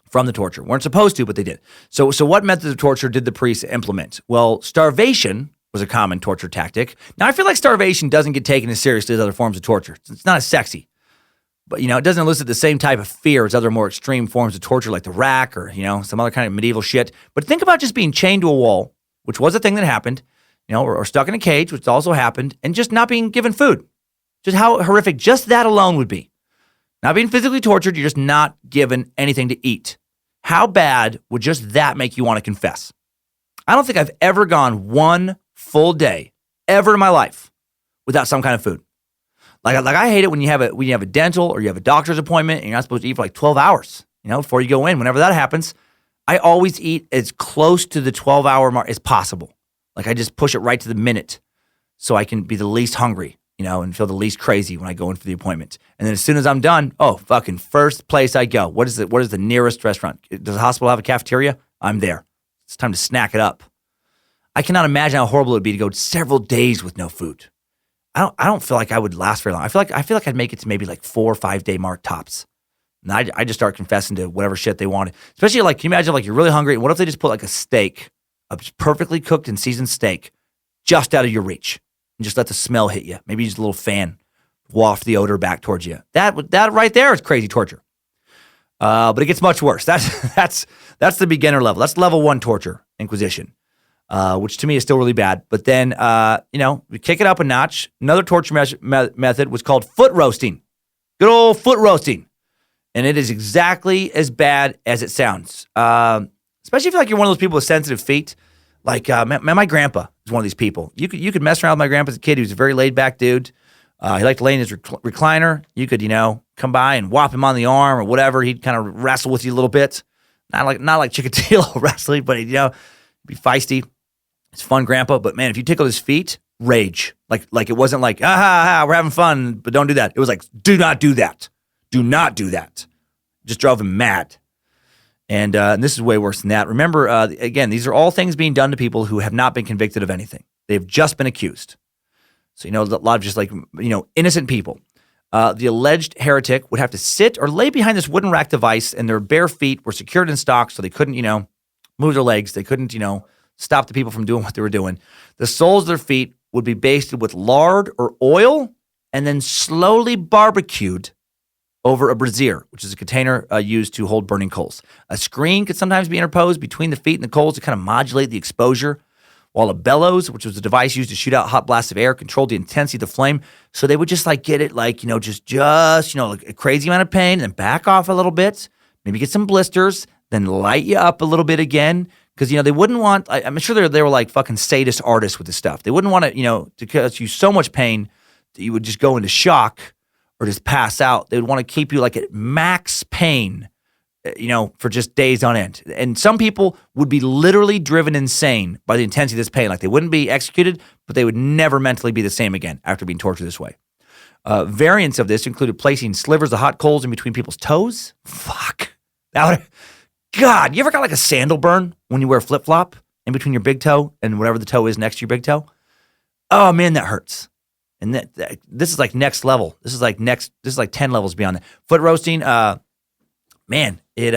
from the torture. Weren't supposed to, but they did. So what methods of torture did the priests implement? Well, starvation was a common torture tactic. Now, I feel like starvation doesn't get taken as seriously as other forms of torture. It's not as sexy. But, it doesn't elicit the same type of fear as other more extreme forms of torture like the rack or, some other kind of medieval shit. But think about just being chained to a wall, which was a thing that happened, or stuck in a cage, which also happened, and just not being given food. Just how horrific just that alone would be. Not being physically tortured, you're just not given anything to eat. How bad would just that make you want to confess? I don't think I've ever gone one full day ever in my life without some kind of food. Like I hate it when you have a dental or you have a doctor's appointment and you're not supposed to eat for like 12 hours, before you go in. Whenever that happens, I always eat as close to the 12-hour mark as possible. Like I just push it right to the minute so I can be the least hungry, and feel the least crazy when I go in for the appointment. And then as soon as I'm done, fucking first place I go. What is the nearest restaurant? Does the hospital have a cafeteria? I'm there. It's time to snack it up. I cannot imagine how horrible it would be to go several days with no food. I don't feel like I would last very long. I feel like I'd make it to maybe like 4 or 5 day mark tops. And I just start confessing to whatever shit they wanted. Especially like, can you imagine like you're really hungry and what if they just put like a steak, a perfectly cooked and seasoned steak just out of your reach and just let the smell hit you. Maybe just a little fan waft the odor back towards you. That right there is crazy torture. But it gets much worse. That's the beginner level. That's level 1 torture, Inquisition, which to me is still really bad. But then, we kick it up a notch. Another torture method was called foot roasting. Good old foot roasting. And it is exactly as bad as it sounds. Especially if you're one of those people with sensitive feet. Like, my grandpa is one of these people. You could mess around with my grandpa as a kid. He was a very laid-back dude. He liked to lay in his recliner. You could, come by and whop him on the arm or whatever. He'd kind of wrestle with you a little bit. Not like Chikatilo wrestling, but he'd be feisty. It's fun, grandpa. But man, if you tickle his feet, rage. Like it wasn't like, we're having fun, but don't do that. It was like, do not do that. Do not do that. Just drove him mad. And this is way worse than that. Remember, again, these are all things being done to people who have not been convicted of anything. They've just been accused. So, a lot of just innocent people. The alleged heretic would have to sit or lay behind this wooden rack device, and their bare feet were secured in stocks, so they couldn't, move their legs. They couldn't, stop the people from doing what they were doing. The soles of their feet would be basted with lard or oil and then slowly barbecued over a brazier, which is a container used to hold burning coals. A screen could sometimes be interposed between the feet and the coals to kind of modulate the exposure, while a bellows, which was a device used to shoot out hot blasts of air, controlled the intensity of the flame. So they would just get it just a crazy amount of pain, and then back off a little bit, maybe get some blisters, then light you up a little bit again. Because, they wouldn't want, I'm sure they were like fucking sadist artists with this stuff. They wouldn't want to cause you so much pain that you would just go into shock or just pass out. They would want to keep you at max pain, for just days on end. And some people would be literally driven insane by the intensity of this pain. Like they wouldn't be executed, but they would never mentally be the same again after being tortured this way. Variants of this included placing slivers of hot coals in between people's toes. Fuck. God, you ever got a sandal burn when you wear a flip-flop in between your big toe and whatever the toe is next to your big toe? Oh man, that hurts. And this is next level. This is 10 levels beyond that. Foot roasting, man, they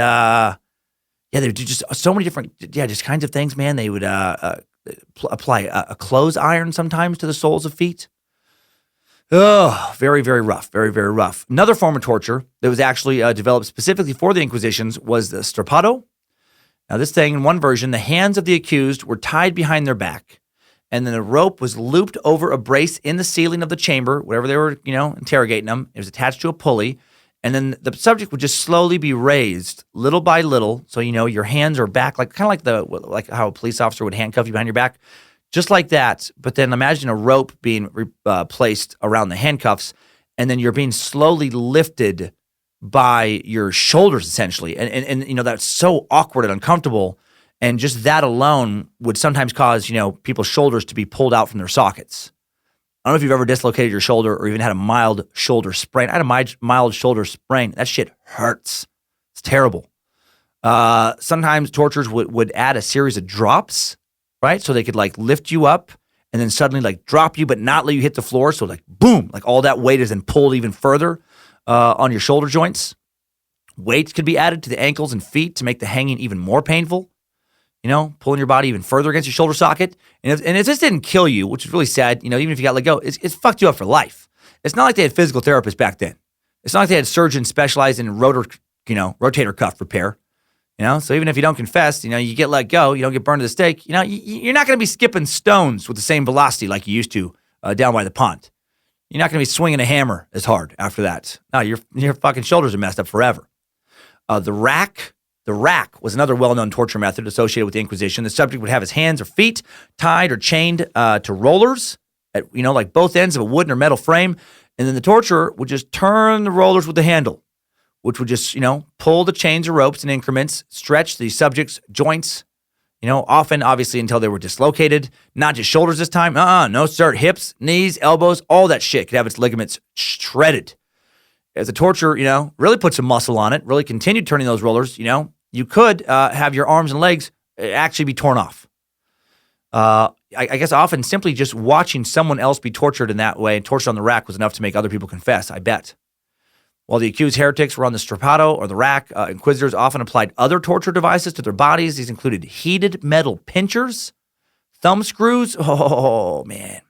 would do just so many different, just kinds of things, man. They would apply a clothes iron sometimes to the soles of feet. Oh, very, very rough. Very, very rough. Another form of torture that was actually developed specifically for the Inquisitions was the strapado. Now, this thing, in one version, the hands of the accused were tied behind their back, and then a rope was looped over a brace in the ceiling of the chamber, wherever they were, interrogating them. It was attached to a pulley, and then the subject would just slowly be raised little by little. So, your hands are back, kind of like how a police officer would handcuff you behind your back. Just like that, but then imagine a rope being placed around the handcuffs, and then you're being slowly lifted by your shoulders, essentially. And that's so awkward and uncomfortable, and just that alone would sometimes cause, people's shoulders to be pulled out from their sockets. I don't know if you've ever dislocated your shoulder or even had a mild shoulder sprain. I had a mild shoulder sprain. That shit hurts. It's terrible. Sometimes torturers would add a series of drops, right? So they could lift you up and then suddenly drop you, but not let you hit the floor. So boom, all that weight is then pulled even further on your shoulder joints. Weights could be added to the ankles and feet to make the hanging even more painful. Pulling your body even further against your shoulder socket. And if this didn't kill you, which is really sad, even if you got let go, it's fucked you up for life. It's not like they had physical therapists back then. It's not like they had surgeons specialized in rotator cuff repair. So even if you don't confess, you get let go, you don't get burned to the stake, you're not going to be skipping stones with the same velocity like you used to down by the pond. You're not going to be swinging a hammer as hard after that. No, your fucking shoulders are messed up forever. The rack was another well-known torture method associated with the Inquisition. The subject would have his hands or feet tied or chained to rollers at, both ends of a wooden or metal frame. And then the torturer would just turn the rollers with the handle, which would just, pull the chains or ropes in increments, stretch the subject's joints, often, obviously, until they were dislocated. Not just shoulders this time. No, sir. Hips, knees, elbows, all that shit could have its ligaments shredded. As the torture, really put some muscle on it, really continued turning those rollers, you could have your arms and legs actually be torn off. I guess often simply just watching someone else be tortured in that way and tortured on the rack was enough to make other people confess, I bet. While the accused heretics were on the strapado or the rack, inquisitors often applied other torture devices to their bodies. These included heated metal pinchers, thumb screws, oh man,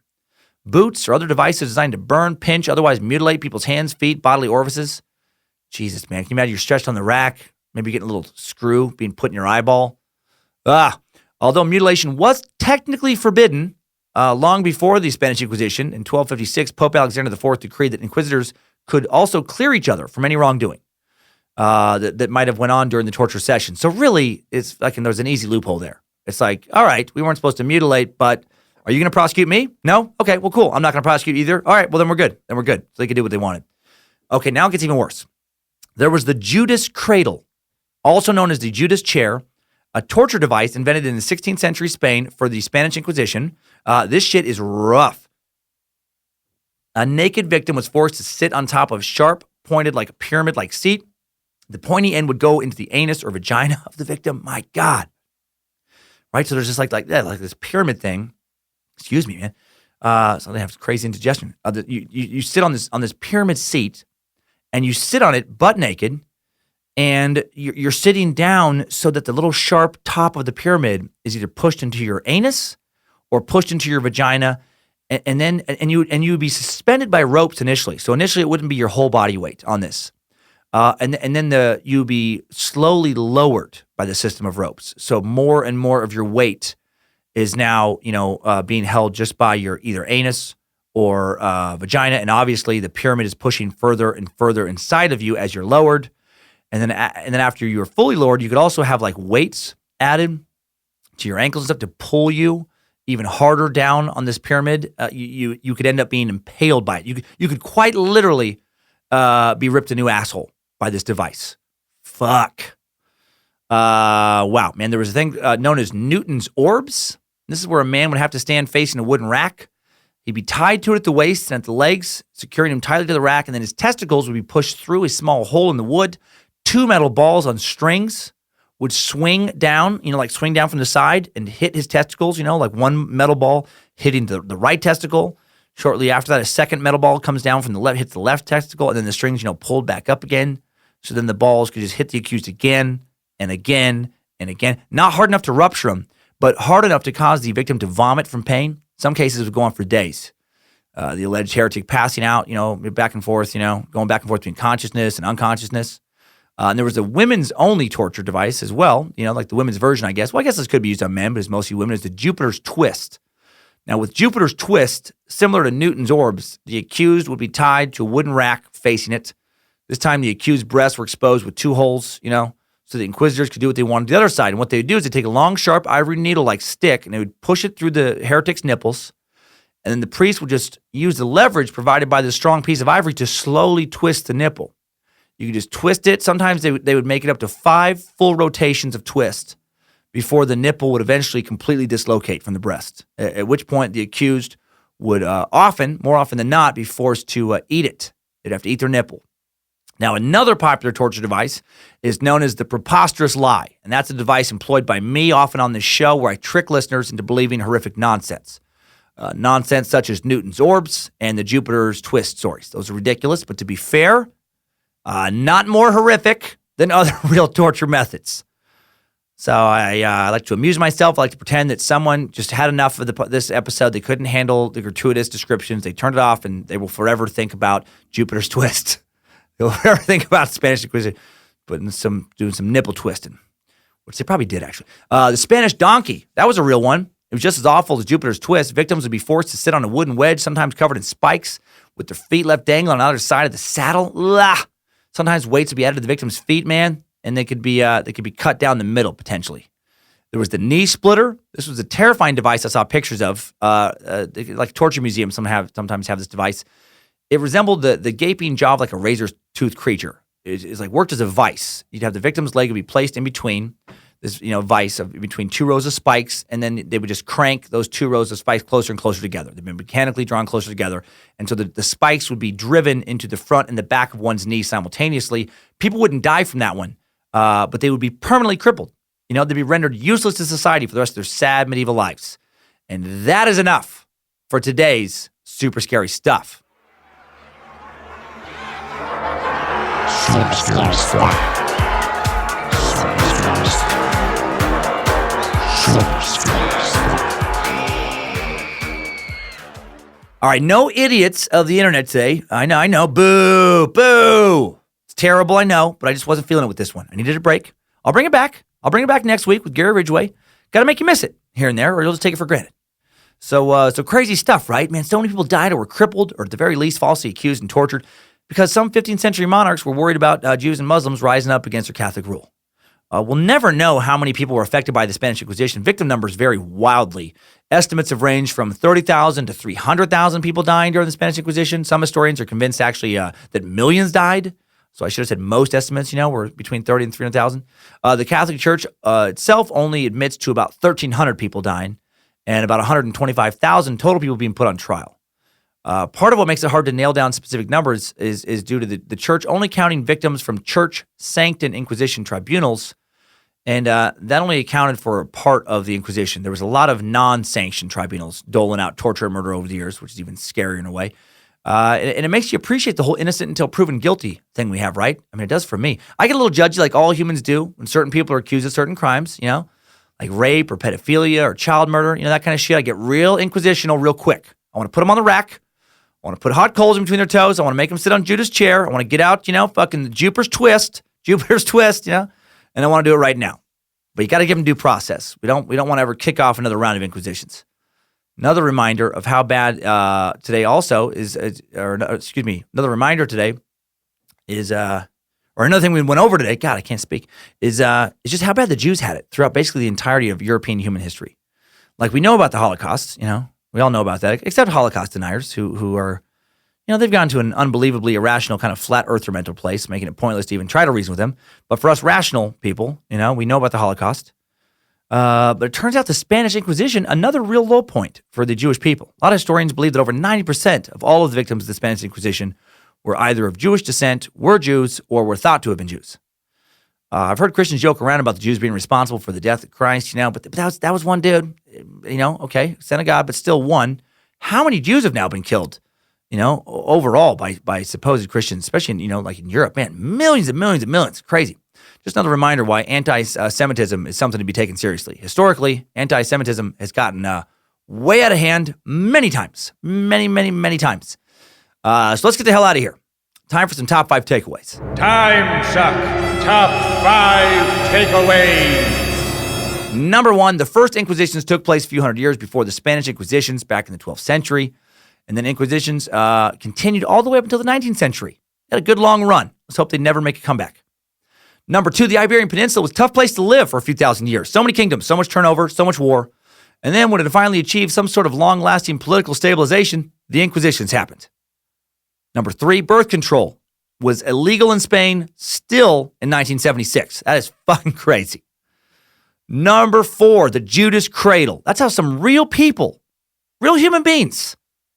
boots or other devices designed to burn, pinch, otherwise mutilate people's hands, feet, bodily orifices. Jesus, man. Can you imagine you're stretched on the rack, maybe getting a little screw being put in your eyeball? Although mutilation was technically forbidden long before the Spanish Inquisition, in 1256, Pope Alexander IV decreed that inquisitors could also clear each other from any wrongdoing that might have went on during the torture session. So really, it's like there's an easy loophole there. It's like, all right, we weren't supposed to mutilate, but are you going to prosecute me? No? Okay, well, cool. I'm not going to prosecute either. All right, well, then we're good. So they could do what they wanted. Okay, now it gets even worse. There was the Judas cradle, also known as the Judas chair, a torture device invented in the 16th century Spain for the Spanish Inquisition. This shit is rough. A naked victim was forced to sit on top of sharp, pointed, like a pyramid-like seat. The pointy end would go into the anus or vagina of the victim. My God. Right? So there's just like this pyramid thing. Excuse me, man. So they have crazy indigestion. You sit on this pyramid seat, and you sit on it butt naked, and you're sitting down so that the little sharp top of the pyramid is either pushed into your anus or pushed into your vagina, and you would be suspended by ropes initially. So initially it wouldn't be your whole body weight on this, and then you would be slowly lowered by the system of ropes. So more and more of your weight is now being held just by your either anus or vagina, and obviously the pyramid is pushing further and further inside of you as you're lowered. And then after you are fully lowered, you could also have like weights added to your ankles and stuff to pull you even harder down on this pyramid. You could end up being impaled by it. You could quite literally be ripped a new asshole by this device. Fuck. Wow, man. There was a thing known as Newton's orbs. This is where a man would have to stand facing a wooden rack. He'd be tied to it at the waist and at the legs, securing him tightly to the rack, and then his testicles would be pushed through a small hole in the wood. 2 metal balls on strings would swing down, like swing down from the side and hit his testicles, like one metal ball hitting the right testicle. Shortly after that, a second metal ball comes down from the left, hits the left testicle, and then the strings, pulled back up again. So then the balls could just hit the accused again and again and again. Not hard enough to rupture them, but hard enough to cause the victim to vomit from pain. Some cases would go on for days. The alleged heretic passing out, back and forth, going back and forth between consciousness and unconsciousness. And there was a women's only torture device as well, like the women's version, I guess. Well, I guess this could be used on men, but it's mostly women. It's the Jupiter's twist. Now, with Jupiter's twist, similar to Newton's orbs, the accused would be tied to a wooden rack facing it. This time, the accused's breasts were exposed with 2 holes, so the inquisitors could do what they wanted to the other side. And what they would do is they'd take a long, sharp ivory needle-like stick, and they would push it through the heretic's nipples, and then the priest would just use the leverage provided by this strong piece of ivory to slowly twist the nipple. You could just twist it. Sometimes they would make it up to 5 full rotations of twist before the nipple would eventually completely dislocate from the breast, at which point the accused would more often than not, be forced to eat it. They'd have to eat their nipple. Now, another popular torture device is known as the preposterous lie, and that's a device employed by me often on this show where I trick listeners into believing horrific nonsense. Nonsense such as Newton's orbs and the Jupiter's twist stories. Those are ridiculous, but to be fair, not more horrific than other real torture methods. So I like to amuse myself. I like to pretend that someone just had enough of this episode. They couldn't handle the gratuitous descriptions. They turned it off, and they will forever think about Jupiter's twist. They'll forever think about Spanish Inquisition, doing some nipple twisting, which they probably did, actually. The Spanish donkey, that was a real one. It was just as awful as Jupiter's twist. Victims would be forced to sit on a wooden wedge, sometimes covered in spikes, with their feet left dangling on either side of the saddle. Ugh. Sometimes weights would be added to the victim's feet, man, and they could be cut down the middle, potentially. There was the knee splitter. This was a terrifying device I saw pictures of. Like torture museums sometimes have this device. It resembled the gaping jaw of like a razor-toothed creature. It's like worked as a vice. You'd have the victim's leg would be placed in between this, vice between 2 rows of spikes, and then they would just crank those 2 rows of spikes closer and closer together. They've been mechanically drawn closer together, and so the spikes would be driven into the front and the back of one's knee simultaneously. People wouldn't die from that one, but they would be permanently crippled. They'd be rendered useless to society for the rest of their sad medieval lives. And that is enough for today's super scary stuff. Super scary stuff. All right, no idiots of the internet today. I know. Boo, boo. It's terrible, I know, but I just wasn't feeling it with this one. I needed a break. I'll bring it back. I'll bring it back next week with Gary Ridgway. Got to make you miss it here and there, or you'll just take it for granted. So crazy stuff, right? Man, so many people died or were crippled or at the very least falsely accused and tortured because some 15th century monarchs were worried about Jews and Muslims rising up against their Catholic rule. We'll never know how many people were affected by the Spanish Inquisition. Victim numbers vary wildly. Estimates have ranged from 30,000 to 300,000 people dying during the Spanish Inquisition. Some historians are convinced actually that millions died. So I should have said most estimates, were between 30 and 300,000. The Catholic Church itself only admits to about 1,300 people dying and about 125,000 total people being put on trial. Part of what makes it hard to nail down specific numbers is due to the church only counting victims from church sanctioned Inquisition tribunals, and that only accounted for a part of the Inquisition. There was a lot of non-sanctioned tribunals doling out torture and murder over the years, which is even scarier in a way. And it makes you appreciate the whole innocent until proven guilty thing we have, right? I mean, it does for me. I get a little judgy like all humans do when certain people are accused of certain crimes, like rape or pedophilia or child murder, that kind of shit. I get real inquisitional real quick. I want to put them on the rack. I want to put hot coals in between their toes. I want to make them sit on Judas' chair. I want to get out, fucking Jupiter's twist, and I want to do it right now. But you got to give them due process. We don't want to ever kick off another round of inquisitions. Another reminder of how bad today also another reminder today is, or another thing we went over today, God, I can't speak, is just how bad the Jews had it throughout basically the entirety of European human history. Like we know about the Holocaust, we all know about that, except Holocaust deniers who are, they've gone to an unbelievably irrational kind of flat earther mental place, making it pointless to even try to reason with them. But for us rational people, we know about the Holocaust. But it turns out the Spanish Inquisition, another real low point for the Jewish people. A lot of historians believe that over 90% of all of the victims of the Spanish Inquisition were either of Jewish descent, were Jews, or were thought to have been Jews. I've heard Christians joke around about the Jews being responsible for the death of Christ, but that was one dude, okay, son of God, but still one. How many Jews have now been killed, overall by supposed Christians, especially in, like in Europe? Man, millions and millions and millions. Crazy. Just another reminder why anti-Semitism is something to be taken seriously. Historically, anti-Semitism has gotten way out of hand many times. Many, many, many times. So let's get the hell out of here. Time for some top 5 takeaways. Timesuck top 5 takeaways. Number 1, the first Inquisitions took place a few hundred years before the Spanish Inquisitions back in the 12th century. And then Inquisitions continued all the way up until the 19th century. They had a good long run. Let's hope they never make a comeback. Number 2, the Iberian Peninsula was a tough place to live for a few thousand years. So many kingdoms, so much turnover, so much war. And then when it finally achieved some sort of long-lasting political stabilization, the Inquisitions happened. Number 3, birth control was illegal in Spain still in 1976. That is fucking crazy. Number 4, the Judas cradle. That's how some real people, real human beings,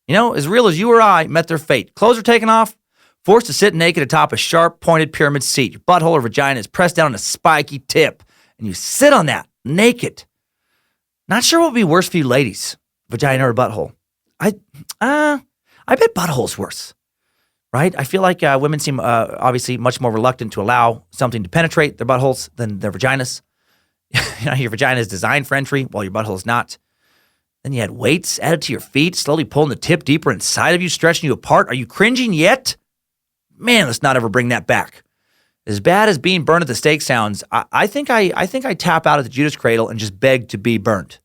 as real as you or I, met their fate. Clothes are taken off, forced to sit naked atop a sharp, pointed pyramid seat. Your butthole or vagina is pressed down on a spiky tip, and you sit on that naked. Not sure what would be worse for you ladies, vagina or butthole. I bet butthole's worse. Right? I feel like women seem obviously much more reluctant to allow something to penetrate their buttholes than their vaginas. Your vagina is designed for entry while your butthole is not. Then you had weights added to your feet, slowly pulling the tip deeper inside of you, stretching you apart. Are you cringing yet? Man, let's not ever bring that back. As bad as being burned at the stake sounds, I think I tap out at the Judas cradle and just beg to be burned.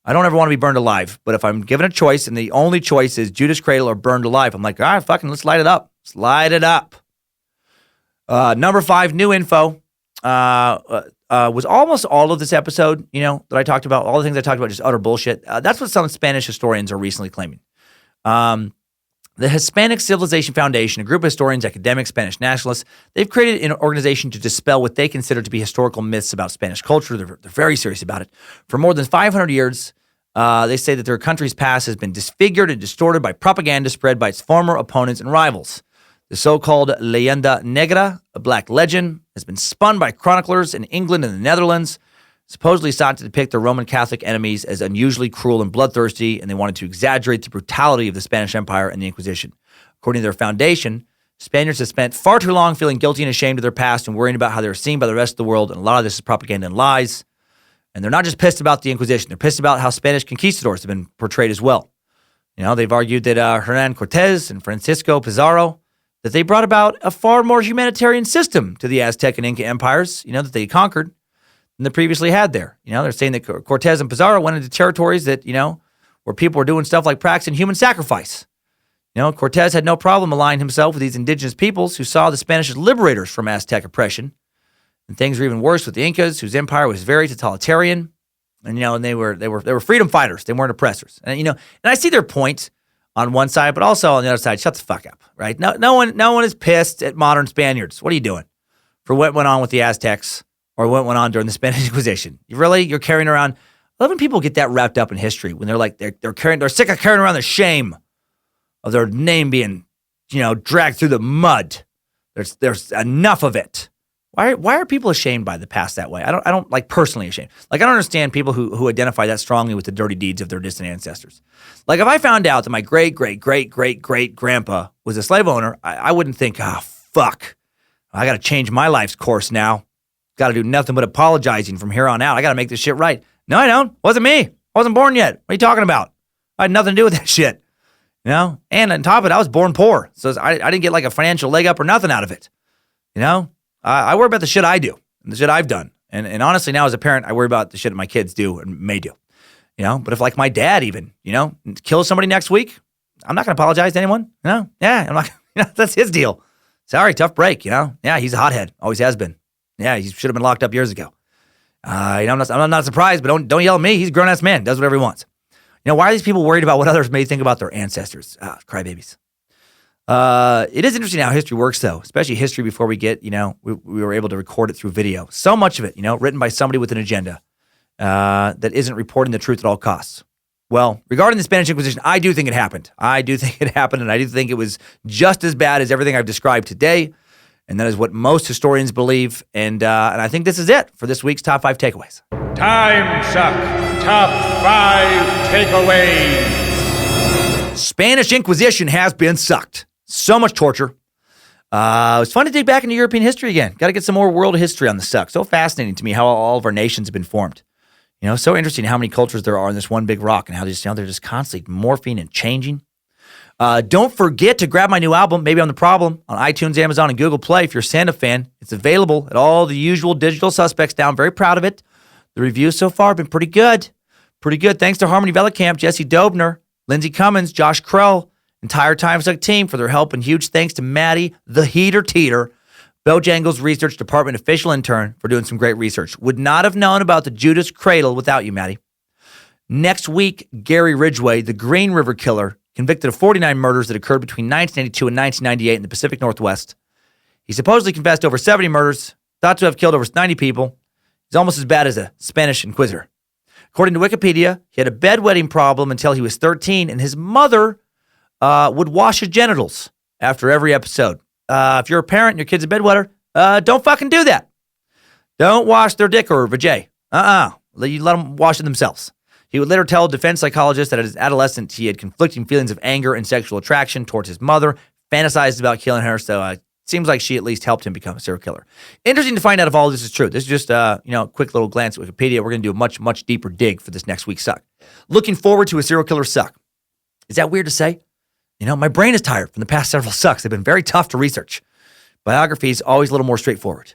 I don't ever want to be burned alive, but if I'm given a choice and the only choice is Judas cradle or burned alive, I'm like, all right, fucking let's light it up. Let's light it up. Number 5, new info. Was almost all of this episode, that I talked about, all the things I talked about, just utter bullshit. That's what some Spanish historians are recently claiming. The Hispanic Civilization Foundation, a group of historians, academics, Spanish nationalists, they've created an organization to dispel what they consider to be historical myths about Spanish culture. They're very serious about it. For more than 500 years, they say that their country's past has been disfigured and distorted by propaganda spread by its former opponents and rivals. The so-called Leyenda Negra, a black legend, has been spun by chroniclers in England and the Netherlands, supposedly sought to depict their Roman Catholic enemies as unusually cruel and bloodthirsty, and they wanted to exaggerate the brutality of the Spanish Empire and the Inquisition. According to their foundation, Spaniards have spent far too long feeling guilty and ashamed of their past and worrying about how they're seen by the rest of the world, and a lot of this is propaganda and lies. And they're not just pissed about the Inquisition, they're pissed about how Spanish conquistadors have been portrayed as well. They've argued that Hernan Cortez and Francisco Pizarro, that they brought about a far more humanitarian system to the Aztec and Inca empires, that they conquered than they previously had there. They're saying that Cortez and Pizarro went into territories that, where people were doing stuff like practicing human sacrifice. Cortez had no problem aligning himself with these indigenous peoples who saw the Spanish as liberators from Aztec oppression. And things were even worse with the Incas, whose empire was very totalitarian. And, and they were freedom fighters. They weren't oppressors. And, and I see their point on one side, but also on the other side, shut the fuck up, right? No one is pissed at modern Spaniards. What are you doing for what went on with the Aztecs or what went on during the Spanish Inquisition? You're carrying around. I love when people get that wrapped up in history when they're like, they're sick of carrying around the shame of their name being, dragged through the mud. There's enough of it. Why are people ashamed by the past that way? I don't like personally ashamed. Like, I don't understand people who identify that strongly with the dirty deeds of their distant ancestors. Like, if I found out that my great-great-great-great-great-grandpa was a slave owner, I wouldn't think, fuck, I got to change my life's course now. Got to do nothing but apologizing from here on out. I got to make this shit right. No, I don't. Wasn't me. I wasn't born yet. What are you talking about? I had nothing to do with that shit. And on top of it, I was born poor. So I didn't get like a financial leg up or nothing out of it. I worry about the shit I do and the shit I've done. And honestly, now as a parent, I worry about the shit that my kids do and may do. But if like my dad even, kills somebody next week, I'm not going to apologize to anyone. Yeah, I'm not, that's his deal. Sorry, tough break, Yeah, he's a hothead. Always has been. Yeah, he should have been locked up years ago. I'm not surprised, but don't yell at me. He's a grown-ass man, does whatever he wants. Why are these people worried about what others may think about their ancestors? Crybabies. It is interesting how history works, though, especially history before we get, we were able to record it through video. So much of it, written by somebody with an agenda that isn't reporting the truth at all costs. Well, regarding the Spanish Inquisition, I do think it happened. And I do think it was just as bad as everything I've described today, and that is what most historians believe. And I think this is it for this week's Top 5 Takeaways. Timesuck Top 5 Takeaways. Spanish Inquisition has been sucked. So much torture. It was fun to dig back into European history again. Got to get some more world history on the suck. So fascinating to me how all of our nations have been formed. So interesting how many cultures there are in this one big rock and how they're just constantly morphing and changing. Don't forget to grab my new album, Maybe I'm the Problem, on iTunes, Amazon, and Google Play if you're a Santa fan. It's available at all the usual digital suspects now. I'm very proud of it. The reviews so far have been pretty good. Pretty good. Thanks to Harmony Vellicamp, Jesse Dobner, Lindsey Cummins, Josh Krell, entire Timesuck team for their help, and huge thanks to Maddie, the Heater Teeter, Bojangles Research Department official intern, for doing some great research. Would not have known about the Judas Cradle without you, Maddie. Next week, Gary Ridgway, the Green River Killer, convicted of 49 murders that occurred between 1982 and 1998 in the Pacific Northwest. He supposedly confessed to over 70 murders, thought to have killed over 90 people. He's almost as bad as a Spanish Inquisitor. According to Wikipedia, he had a bedwetting problem until he was 13, and his mother would wash his genitals after every episode. If you're a parent and your kid's a bedwetter, don't fucking do that. Don't wash their dick or vajay. You let them wash it themselves. He would later tell a defense psychologist that as an adolescent, he had conflicting feelings of anger and sexual attraction towards his mother, fantasized about killing her, so it seems like she at least helped him become a serial killer. Interesting to find out if all this is true. This is just a quick little glance at Wikipedia. We're going to do a much, much deeper dig for this next week's Suck. Looking forward to a serial killer Suck. Is that weird to say? My brain is tired from the past several Sucks. They've been very tough to research. Biographies, always a little more straightforward.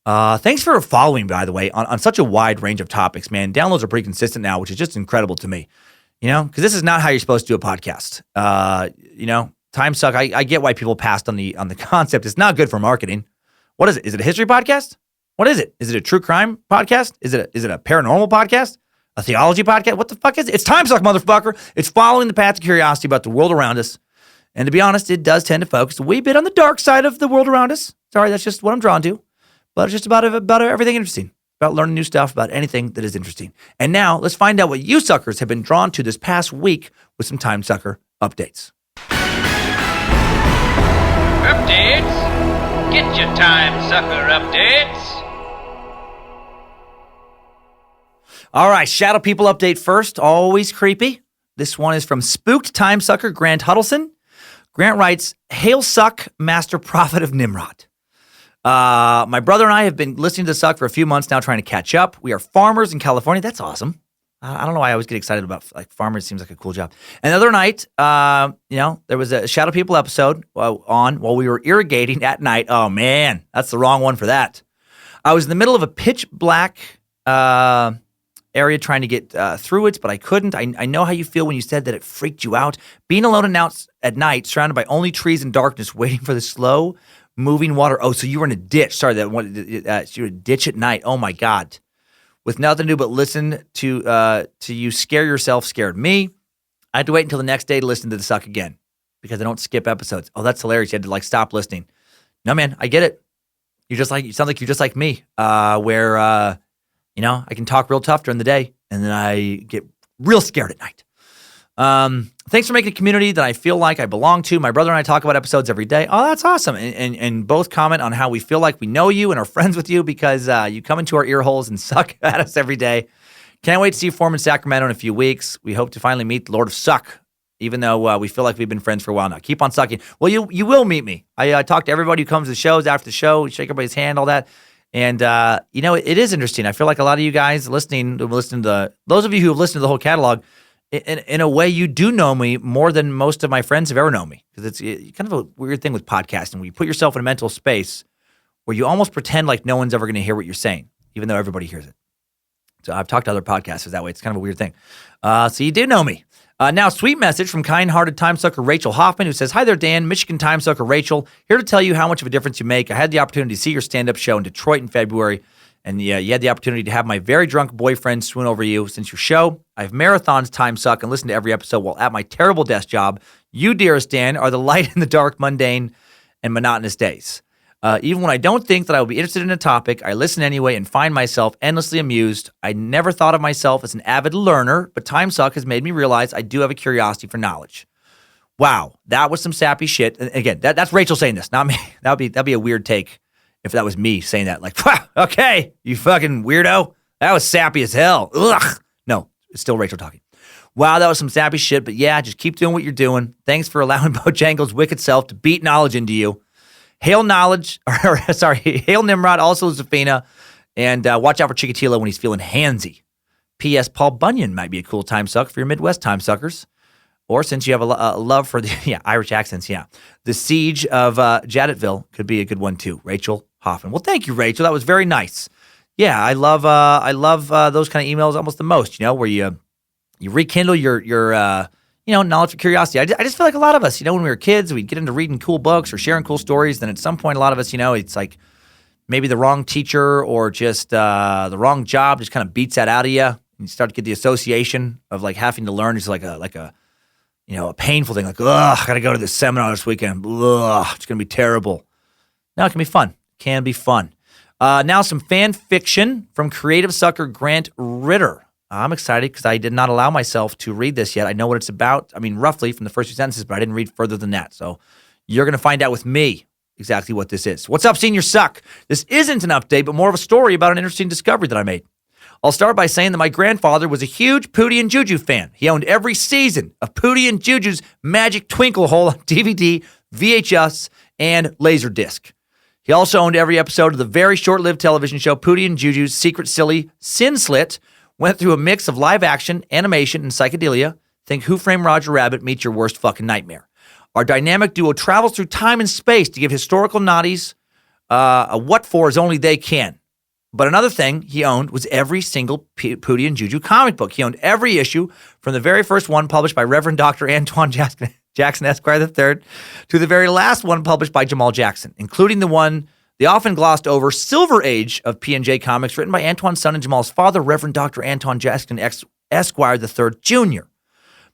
Thanks for following, by the way, on such a wide range of topics, man. Downloads are pretty consistent now, which is just incredible to me. Because this is not how you're supposed to do a podcast. Timesuck, I get why people passed on the concept. It's not good for marketing. What is it? Is it a history podcast? What is it? Is it a true crime podcast? Is it a paranormal podcast? A theology podcast? What the fuck is it? It's Timesuck, motherfucker. It's following the path of curiosity about the world around us. And to be honest, it does tend to focus a wee bit on the dark side of the world around us. Sorry, that's just what I'm drawn to. But it's just about everything interesting. About learning new stuff about anything that is interesting. And now, let's find out what you suckers have been drawn to this past week with some Timesucker updates. Updates? Get your Timesucker updates. All right, Shadow People update first. Always creepy. This one is from Spooked Timesucker Grant Huddleston. Grant writes, "Hail Suck, Master Prophet of Nimrod. My brother and I have been listening to Suck for a few months now, trying to catch up. We are farmers in California." That's awesome. I don't know why I always get excited about like farmers. Seems like a cool job. And the other night, there was a Shadow People episode on while we were irrigating at night. Oh man, that's the wrong one for that. I was in the middle of a pitch black area trying to get through it, but I couldn't. I know how you feel when you said that it freaked you out. Being alone at night, surrounded by only trees and darkness, waiting for the slow moving water. Oh, so you were in a ditch. Sorry, you were in a ditch at night. Oh my God. With nothing to do but listen to you scare yourself scared me. I had to wait until the next day to listen to the suck again because I don't skip episodes. Oh, that's hilarious. You had to like stop listening. No, man, I get it. You sound like you're just like me, where I can talk real tough during the day and then I get real scared at night. Thanks for making a community that I feel like I belong to. My brother and I talk about episodes every day. Oh, that's awesome. And both comment on how we feel like we know you and are friends with you because you come into our ear holes and suck at us every day. Can't wait to see you form in Sacramento in a few weeks. We hope to finally meet the Lord of Suck, even though we feel like we've been friends for a while now. Keep on sucking. Well, you will meet me. I talk to everybody who comes to the shows after the show, shake everybody's hand, all that. And, it is interesting. I feel like a lot of you guys those of you who have listened to the whole catalog, in a way, you do know me more than most of my friends have ever known me. Because it's kind of a weird thing with podcasting where you put yourself in a mental space where you almost pretend like no one's ever going to hear what you're saying, even though everybody hears it. So I've talked to other podcasters that way. It's kind of a weird thing. So you do know me. Now, sweet message from kind-hearted timesucker Rachel Hoffman, who says, "Hi there, Dan, Michigan timesucker Rachel. Here to tell you how much of a difference you make. I had the opportunity to see your stand-up show in Detroit in February, and you had the opportunity to have my very drunk boyfriend swoon over you. Since your show, I've marathons Timesuck and listened to every episode while at my terrible desk job. You, dearest Dan, are the light in the dark, mundane, and monotonous days. Even when I don't think that I will be interested in a topic, I listen anyway and find myself endlessly amused. I never thought of myself as an avid learner, but Timesuck has made me realize I do have a curiosity for knowledge." Wow, that was some sappy shit. And again, that's Rachel saying this, not me. That'd be a weird take if that was me saying that. Like, wow, okay, you fucking weirdo. That was sappy as hell. Ugh. No, it's still Rachel talking. Wow, that was some sappy shit, but yeah, just keep doing what you're doing. Thanks for allowing Bojangles' wicked self to beat knowledge into you. Hail Nimrod, also Zafina, and watch out for Chikatilo when he's feeling handsy. P.S. Paul Bunyan might be a cool time suck for your Midwest time suckers. Or since you have a love for the Irish accents, the Siege of Jadetville could be a good one too. Rachel Hoffman. Well, thank you, Rachel. That was very nice. Yeah, I love those kind of emails almost the most. Where you rekindle your knowledge and curiosity. I just feel like a lot of us, when we were kids, we'd get into reading cool books or sharing cool stories. Then at some point, a lot of us, it's like maybe the wrong teacher or just the wrong job just kind of beats that out of you. And you start to get the association of like having to learn is like a painful thing. Like, ugh, I got to go to this seminar this weekend. Ugh, it's going to be terrible. No, it can be fun. Now some fan fiction from creative sucker Grant Ritter. I'm excited because I did not allow myself to read this yet. I know what it's about. I mean, roughly from the first few sentences, but I didn't read further than that. So you're going to find out with me exactly what this is. What's up, Senior Suck? This isn't an update, but more of a story about an interesting discovery that I made. I'll start by saying that my grandfather was a huge Pootie and Juju fan. He owned every season of Pootie and Juju's Magic Twinkle Hole on DVD, VHS, and Laserdisc. He also owned every episode of the very short-lived television show Pootie and Juju's Secret Silly Sin Slit. Went through a mix of live action, animation, and psychedelia. Think Who Framed Roger Rabbit meets your worst fucking nightmare. Our dynamic duo travels through time and space to give historical naughties a what for as only they can. But another thing he owned was every single Pootie and Juju comic book. He owned every issue from the very first one published by Reverend Dr. Antoine Jackson Esquire III to the very last one published by Jamal Jackson, including the often glossed over Silver Age of P&J Comics written by Antoine's son and Jamal's father, Reverend Dr. Antoine Jackson Esquire III Jr.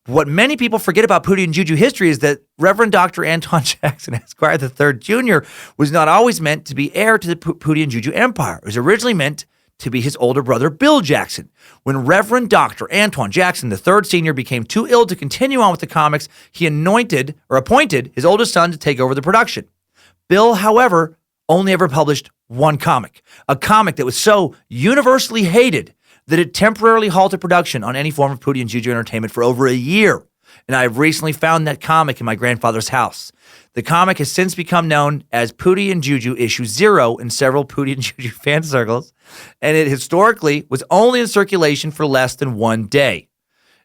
But what many people forget about Pootie and Juju history is that Reverend Dr. Antoine Jackson Esquire III Jr. was not always meant to be heir to the Pootie and Juju empire. It was originally meant to be his older brother, Bill Jackson. When Reverend Dr. Antoine Jackson III Sr. became too ill to continue on with the comics, he appointed his oldest son to take over the production. Bill, however, only ever published one comic, a comic that was so universally hated that it temporarily halted production on any form of Pootie and Juju entertainment for over a year. And I've recently found that comic in my grandfather's house. The comic has since become known as Pootie and Juju issue 0 in several Pootie and Juju fan circles, and it historically was only in circulation for less than 1 day.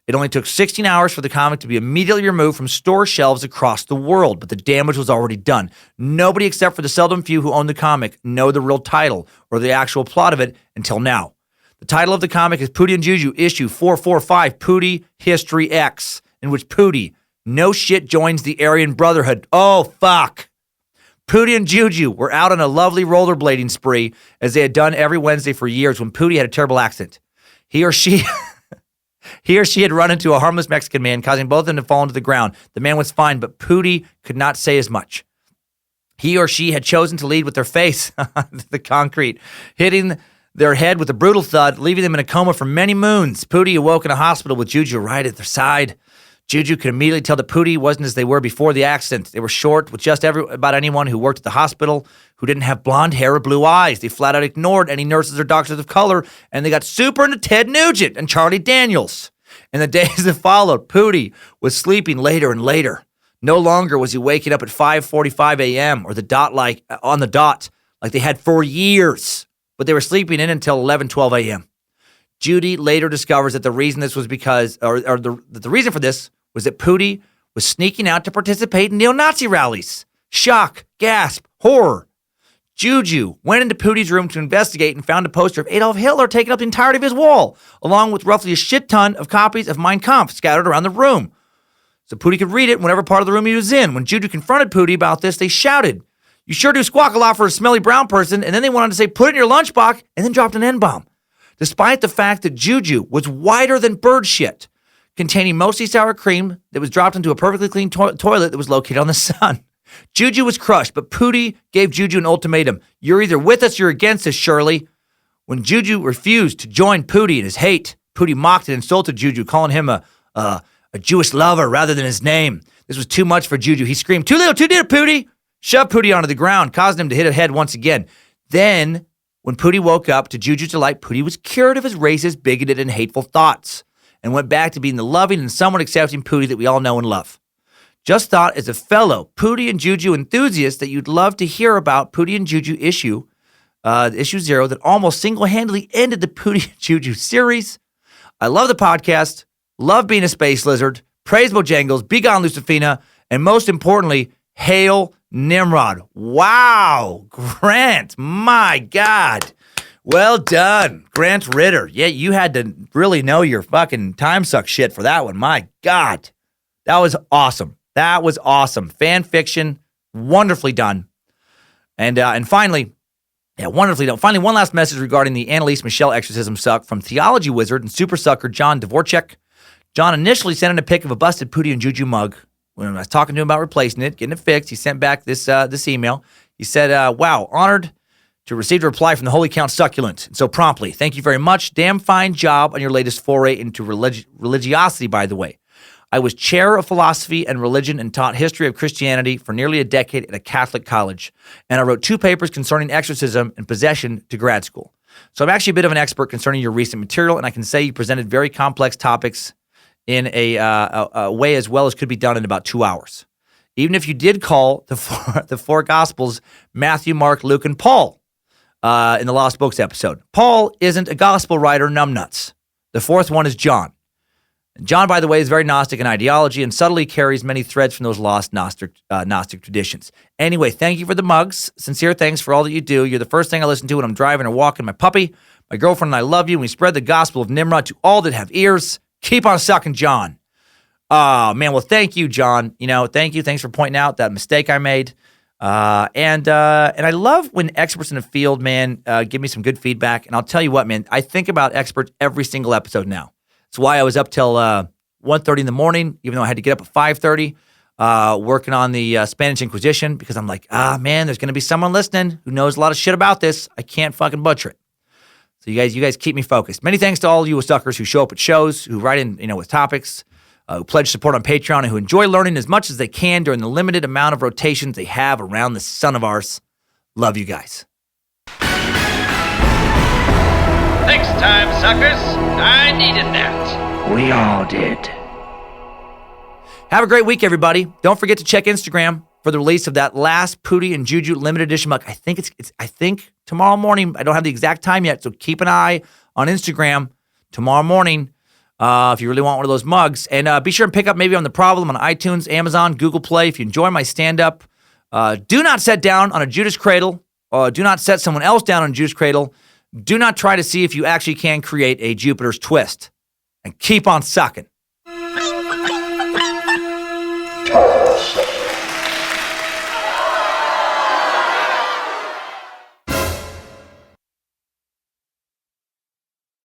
It only took 16 hours for the comic to be immediately removed from store shelves across the world, but the damage was already done. Nobody except for the seldom few who own the comic know the real title or the actual plot of it until now. The title of the comic is Pootie and Juju issue 445, Pootie History X, in which Pootie, no shit, joins the Aryan Brotherhood. Oh, fuck. Pootie and Juju were out on a lovely rollerblading spree as they had done every Wednesday for years when Pootie had a terrible accident. He or she had run into a harmless Mexican man, causing both of them to fall into the ground. The man was fine, but Pootie could not say as much. He or she had chosen to lead with their face on the concrete, hitting their head with a brutal thud, leaving them in a coma for many moons. Pootie awoke in a hospital with Juju right at their side. Juju could immediately tell that Pootie wasn't as they were before the accident. They were short with just about anyone who worked at the hospital who didn't have blonde hair or blue eyes. They flat out ignored any nurses or doctors of color, and they got super into Ted Nugent and Charlie Daniels. In the days that followed, Pootie was sleeping later and later. No longer was he waking up at 5:45 a.m. or on the dot like they had for years, but they were sleeping in until 11:12 a.m. Judy later discovers that the reason this was the reason for this was that Pootie was sneaking out to participate in neo-Nazi rallies. Shock, gasp, horror. Juju went into Pootie's room to investigate and found a poster of Adolf Hitler taking up the entirety of his wall, along with roughly a shit ton of copies of Mein Kampf scattered around the room. So Pootie could read it in whatever part of the room he was in. When Juju confronted Pootie about this, they shouted, "You sure do squawk a lot for a smelly brown person," and then they went on to say, "Put it in your lunchbox," and then dropped an N-bomb. Despite the fact that Juju was whiter than bird shit, containing mostly sour cream that was dropped into a perfectly clean toilet that was located on the sun. Juju was crushed, but Pootie gave Juju an ultimatum. "You're either with us or you're against us, Shirley." When Juju refused to join Pootie in his hate, Pootie mocked and insulted Juju, calling him a Jewish lover rather than his name. This was too much for Juju. He screamed, "Too little, too dear, Pootie!" Shoved Pootie onto the ground, causing him to hit his head once again. Then, when Pootie woke up, to Juju's delight, Pootie was cured of his racist, bigoted, and hateful thoughts, and went back to being the loving and somewhat accepting Pootie that we all know and love. Just thought, as a fellow Pootie and Juju enthusiast, that you'd love to hear about Pootie and Juju issue 0 that almost single-handedly ended the Pootie and Juju series. I love the podcast, love being a space lizard, praise Bojangles, be gone Lucifina, and most importantly, hail Nimrod. Wow, Grant, my God. Well done, Grant Ritter. Yeah, you had to really know your fucking Timesuck shit for that one. My God. That was awesome. That was awesome. Fan fiction, wonderfully done. And finally, wonderfully done. Finally, one last message regarding the Annalise Michelle exorcism suck from Theology Wizard and super sucker John Dvorak. John initially sent in a pic of a busted Pootie and Juju mug. When I was talking to him about replacing it, getting it fixed, he sent back this email. He said, "Wow, honored to receive a reply from the Holy Count Succulent, and so promptly. Thank you very much. Damn fine job on your latest foray into religiosity, by the way. I was chair of philosophy and religion and taught history of Christianity for nearly a decade at a Catholic college, and I wrote 2 papers concerning exorcism and possession to grad school. So I'm actually a bit of an expert concerning your recent material, and I can say you presented very complex topics in a way as well as could be done in about 2 hours. Even if you did call the four Gospels Matthew, Mark, Luke, and Paul in the Lost Books episode. Paul isn't a gospel writer, numbnuts. The 4th one is John. John, by the way, is very Gnostic in ideology and subtly carries many threads from those lost Gnostic traditions. Anyway, thank you for the mugs. Sincere thanks for all that you do. You're the first thing I listen to when I'm driving or walking my puppy. My girlfriend and I love you, and we spread the gospel of Nimrod to all that have ears. Keep on sucking, John." Oh, man. Well, thank you, John. Thank you. Thanks for pointing out that mistake I made. And I love when experts in the field, man, give me some good feedback. And I'll tell you what, man, I think about experts every single episode now. It's why I was up till 1:30 in the morning, even though I had to get up at 5:30, working on the Spanish Inquisition, because I'm like, man, there's going to be someone listening who knows a lot of shit about this. I can't fucking butcher it. So you guys keep me focused. Many thanks to all you suckers who show up at shows, who write in, with topics, who pledge support on Patreon, and who enjoy learning as much as they can during the limited amount of rotations they have around the sun of ours. Love you guys. Thanks, time suckers. I needed that. We all did. Have a great week, everybody. Don't forget to check Instagram for the release of that last Pootie and Juju limited edition mug. I think tomorrow morning. I don't have the exact time yet, so keep an eye on Instagram tomorrow morning if you really want one of those mugs. And be sure and pick up maybe on The Problem on iTunes, Amazon, Google Play. If you enjoy my stand-up, do not set down on a Judas cradle. Do not set someone else down on a Judas cradle. Do not try to see if you actually can create a Jupiter's twist. And keep on sucking.